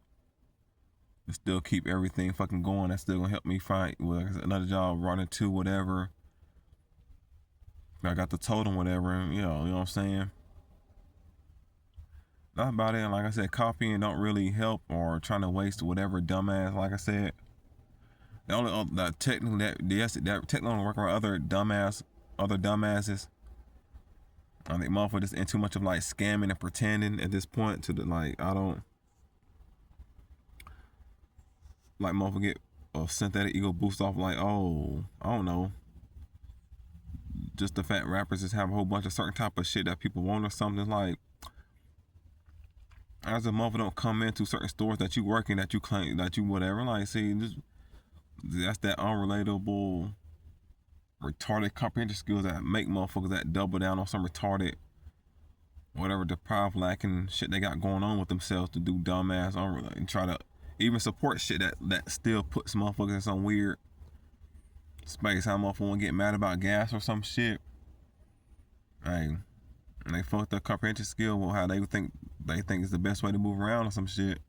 to still keep everything fucking going. That's still gonna help me fight with another job, running to whatever. I got the totem, whatever, and you know what I'm saying. That's about it. Like I said, copying don't really help or trying to waste whatever dumbass. Like I said, the only that technically that technically work around other dumbasses. I think motherfuckers just in too much of like scamming and pretending at this point to the like I don't like motherfucker get a synthetic ego boost off like, oh, I don't know, just the fact rappers just have a whole bunch of certain type of shit that people want or something. Like as a motherfucker don't come into certain stores that you work in that you claim that you whatever, like see that's that unrelatable retarded comprehension skills that make motherfuckers that double down on some retarded whatever deprived lacking shit they got going on with themselves to do dumbass and try to even support shit that still puts motherfuckers in some weird space. How motherfuckers want to get mad about gas or some shit hey, they fucked their comprehension skill with how they think is the best way to move around or some shit.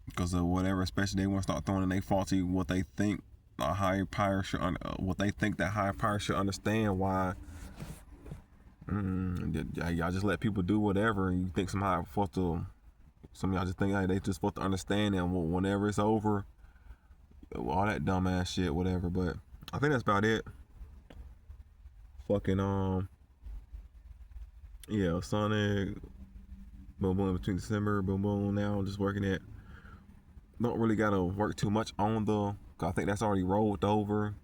Because of whatever, especially they want to start throwing in they faulty what they think a higher power should what they think that higher power should understand why. Y'all just let people do whatever, and you think somehow supposed to. Some of y'all just think hey, they just supposed to understand, and whenever it's over, all that dumbass shit, whatever. But I think that's about it. Fucking yeah, Sonic, boom boom between December, boom boom. Now I'm just working at. Don't really gotta work too much on the. Cause I think that's already rolled over.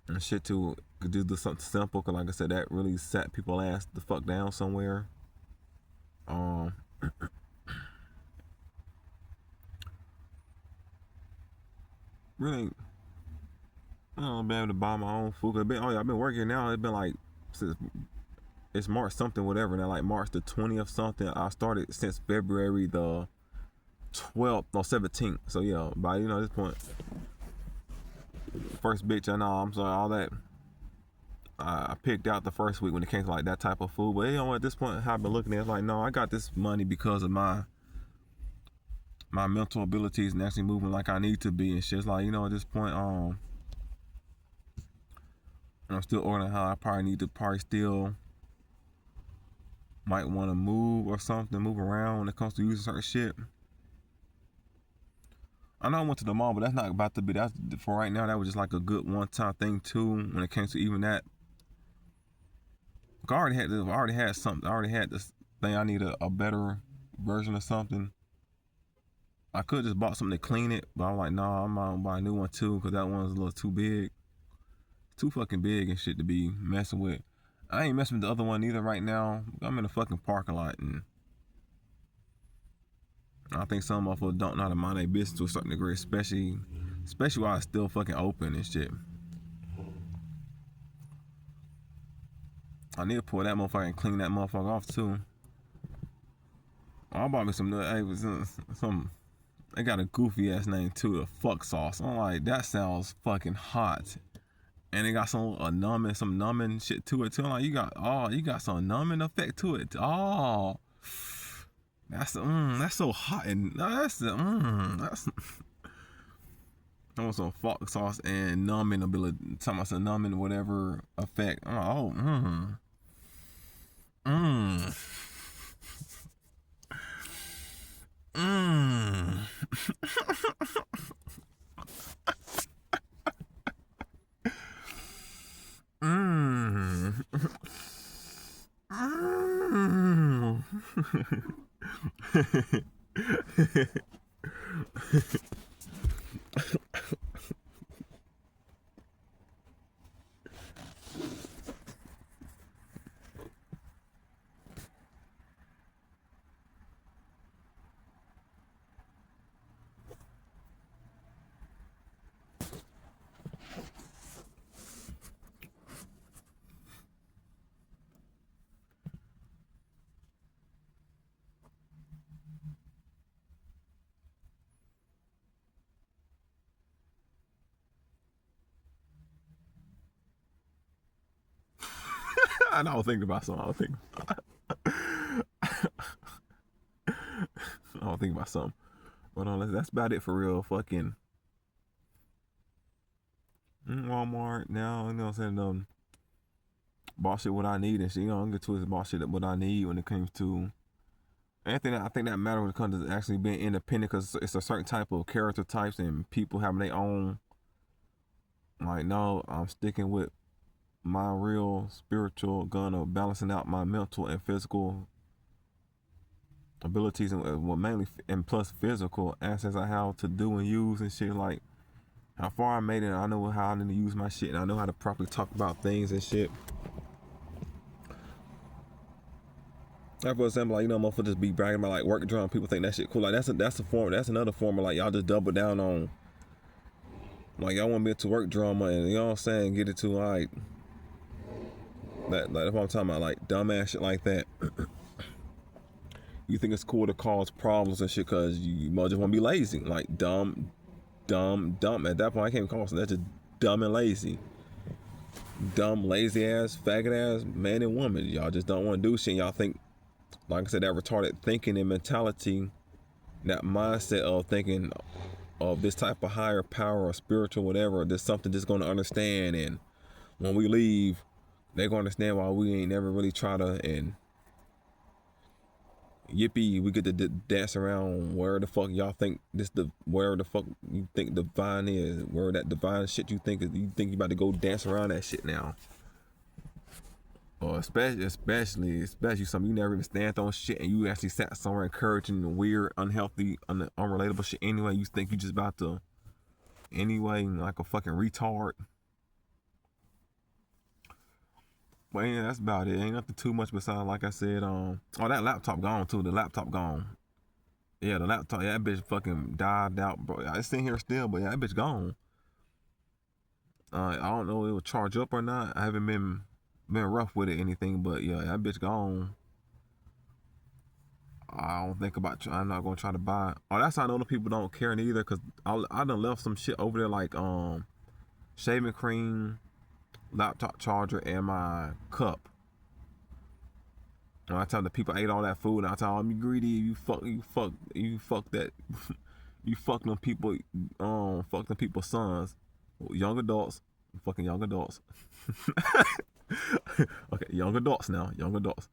And shit to could do something simple. Cause like I said, that really sat people ass the fuck down somewhere. Really, I don't been able to buy my own food. I've been working now. It's been like since it's March something whatever now, like March the 20th something. I started since February the 12th or 17th. So yeah, by this point, first bitch I know. I'm sorry, all that. I picked out the first week when it came to like that type of food. But at this point, how I've been looking at it, it's like, no, I got this money because of my mental abilities and actually moving like I need to be and shit. It's like, at this point, I'm still ordering how I probably need to still might want to move or something, move around when it comes to using certain shit. I know I went to the mall, but that's not about to be. That's for right now. That was just like a good one-time thing too. When it came to even that, I already had something. I already had this thing. I need a better version of something. I could just bought something to clean it, but I'm like, nah, I'm gonna buy a new one too, because that one's a little too big. Too fucking big and shit to be messing with. I ain't messing with the other one either right now. I'm in a fucking parking lot, and I think some motherfuckers don't know how to mind their business to a certain degree, especially while it's still fucking open and shit. I need to pull that motherfucker and clean that motherfucker off too. I bought me some. They got a goofy ass name too, the fuck sauce. I'm like, that sounds fucking hot. And they got some numbing shit to it too. I'm like, you got some numbing effect to it. Oh, that's so hot and that's I want some fuck sauce and numbing ability. Talking about some numbing whatever effect. I'm like, I don't think about something. I don't think about something. But that's about it for real. Fucking Walmart now. You know what I'm saying? Bought shit what I need and shit. I'm get to it. Bought shit what I need when it comes to anything. I think that matter when it comes to actually being independent, because it's a certain type of character types and people having their own. Like, no, I'm sticking with my real spiritual gun of balancing out my mental and physical abilities, and mainly and plus physical assets I have to do and use and shit. Like how far I made it, I know how I need to use my shit, and I know how to properly talk about things and shit. Like for example, like motherfuckers just be bragging about like work drum. People think that shit cool. Like that's a form. That's another form of like y'all just double down on. Like y'all want me to work drama, and you know what I'm saying, get it to like. That's what I'm talking about, like dumbass shit like that. You think it's cool to cause problems and shit because you might just want to be lazy. Like dumb. At that point, I can't call it. That's just dumb and lazy. dumb, lazy ass, faggot ass man and woman. Y'all just don't want to do shit. Y'all think, like I said, that retarded thinking and mentality, that mindset of thinking of this type of higher power or spiritual whatever, there's something just going to understand, and when we leave, they're going to understand why we ain't never really try to, and yippee, we get to dance around where the fuck y'all think where the fuck you think divine is, where that divine shit you think you about to go dance around that shit now. Or especially something you never even stand on shit, and you actually sat somewhere encouraging the weird, unhealthy, unrelatable shit anyway. You think you just about to anyway, like a fucking retard. But yeah, that's about it. Ain't nothing too much besides, like I said, oh, that laptop gone too. The laptop gone. Yeah, the laptop, yeah, that bitch fucking died out, bro. It's in here still, but yeah, that bitch gone. I don't know if it will charge up or not. I haven't been rough with it or anything, but yeah, that bitch gone. I don't think about. I'm not gonna try to buy it. Oh, that's how I know the people don't care neither, cause I done left some shit over there like shaving cream, laptop charger, and my cup. And I tell the people I ate all that food, and I tell them, you greedy, you fuck that, you fuck them people, fuck them people's sons, young adults, fucking young adults. Okay, young adults now, young adults.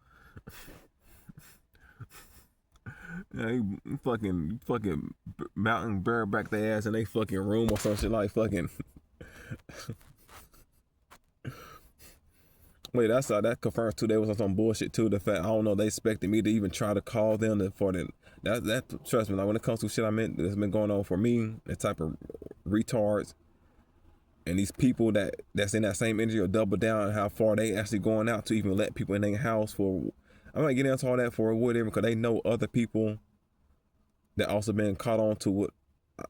Yeah, you fucking mountain bareback their ass in they fucking room or some shit like fucking. Wait, that confirms too. They was on some bullshit too. The fact I don't know, they expected me to even try to call them for the that trust me. Like when it comes to shit that's been going on for me, that type of retards, and these people that's in that same energy will double down how far they actually going out to even let people in their house for. I might get into all that for whatever, because they know other people that also been caught on to what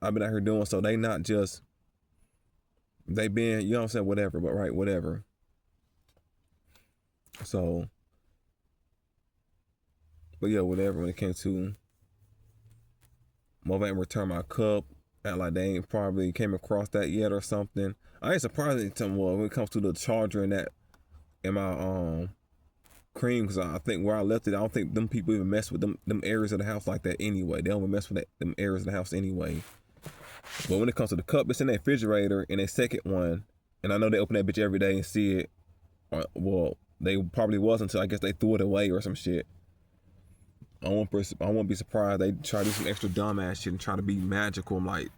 I've been out here doing. So they not just, they been, you know what I'm saying, whatever, but right, whatever. So, but yeah, whatever, when it came to mother ain't return my cup, act like they ain't probably came across that yet or something. I ain't surprised when it comes to the charger and that in my cream, because I think where I left it, I don't think them people even mess with them areas of the house like that anyway. They don't even mess with them areas of the house anyway. But when it comes to the cup, it's in that refrigerator, and a second one, and I know they open that bitch every day and see it. Well, they probably was until I guess they threw it away or some shit. I won't be surprised they try to do some extra dumbass shit and try to be magical. I'm like,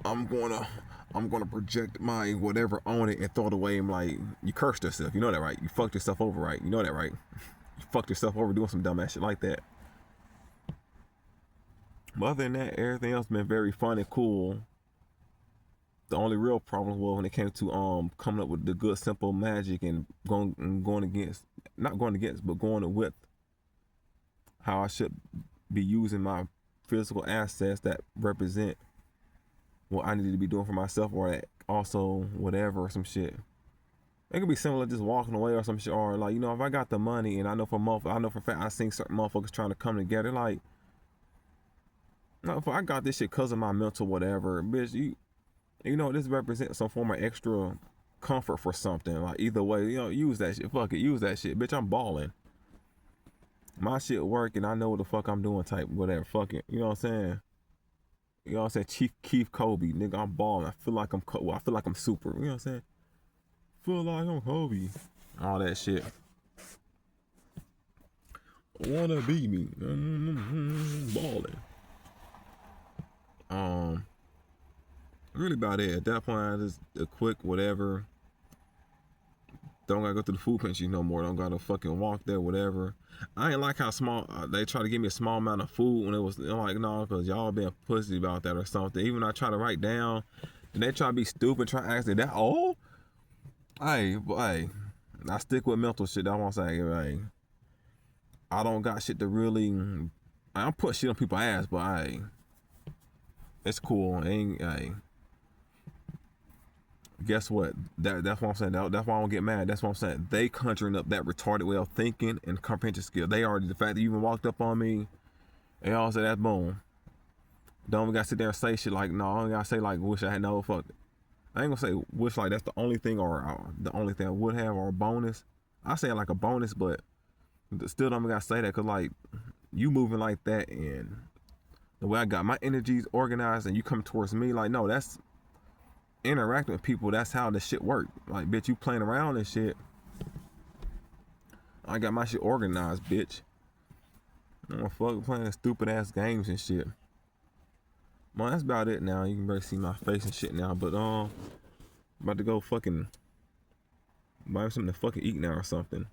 I'm gonna project my whatever on it and throw it away. I'm like, you cursed yourself. You know that, right? You fucked yourself over, right? You know that, right? You fucked yourself over doing some dumbass shit like that. But other than that, everything else been very fun and cool. The only real problem was when it came to coming up with the good simple magic and going against, not going against, but going with how I should be using my physical assets that represent what I needed to be doing for myself, or that also whatever or some shit. It could be similar to just walking away or some shit, or like, you know, if I got the money and I know for a fact I seen certain motherfuckers trying to come together, like, no, if I got this shit because of my mental whatever, bitch, you know, this represents some form of extra comfort for something. Like either way, you know, use that shit. Fuck it, use that shit, bitch. I'm balling. My shit work and I know what the fuck I'm doing. Type whatever. Fuck it. You know what I'm saying? You know what I'm saying? Chief Keith Kobe, nigga. I'm balling. I feel like I'm super. You know what I'm saying? Feel like I'm Kobe. All that shit. Wanna be me? Balling. Really about it. At that point, I just a quick whatever. Don't gotta go to the food pantry no more. Don't gotta fucking walk there, whatever. I ain't like how small they try to give me a small amount of food when it was. I'm like, no, because y'all being pussy about that or something. Even when I try to write down, and they try to be stupid, try to ask me that. Oh, hey, I stick with mental shit. That's what I'm saying. Hey, I don't got shit to really. I don't put shit on people's ass, but it's cool. Hey. Guess what? That's what I'm saying. That's why I don't get mad. That's what I'm saying. They conjuring up that retarded way of thinking and comprehension skill. They already, the fact that you even walked up on me, they all say that's boom. Don't even gotta sit there and say shit like, no, I don't gotta say like, wish I had no fuck it. I ain't gonna say wish like that's the only thing or the only thing I would have or a bonus. I say like a bonus, but still don't gotta say that, cause like you moving like that and the way I got my energies organized and you come towards me, like no, that's interacting with people. That's how this shit work. Like bitch, you playing around and shit. I got my shit organized, bitch. I don't fuck playing stupid ass games and shit. Man, that's about it now. You can barely see my face and shit now, but about to go fucking buy something to fucking eat now or something.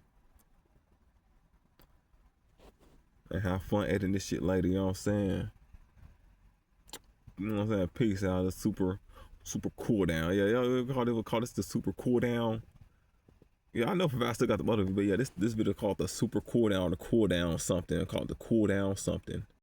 And have fun editing this shit later, you know what I'm saying? You know what I'm saying? Peace out. The super cool down. Yeah, we'll call this the super cool down. Yeah, I know if I still got the other, but yeah, this video called the super cool down, the cool down something. Called the cool down something.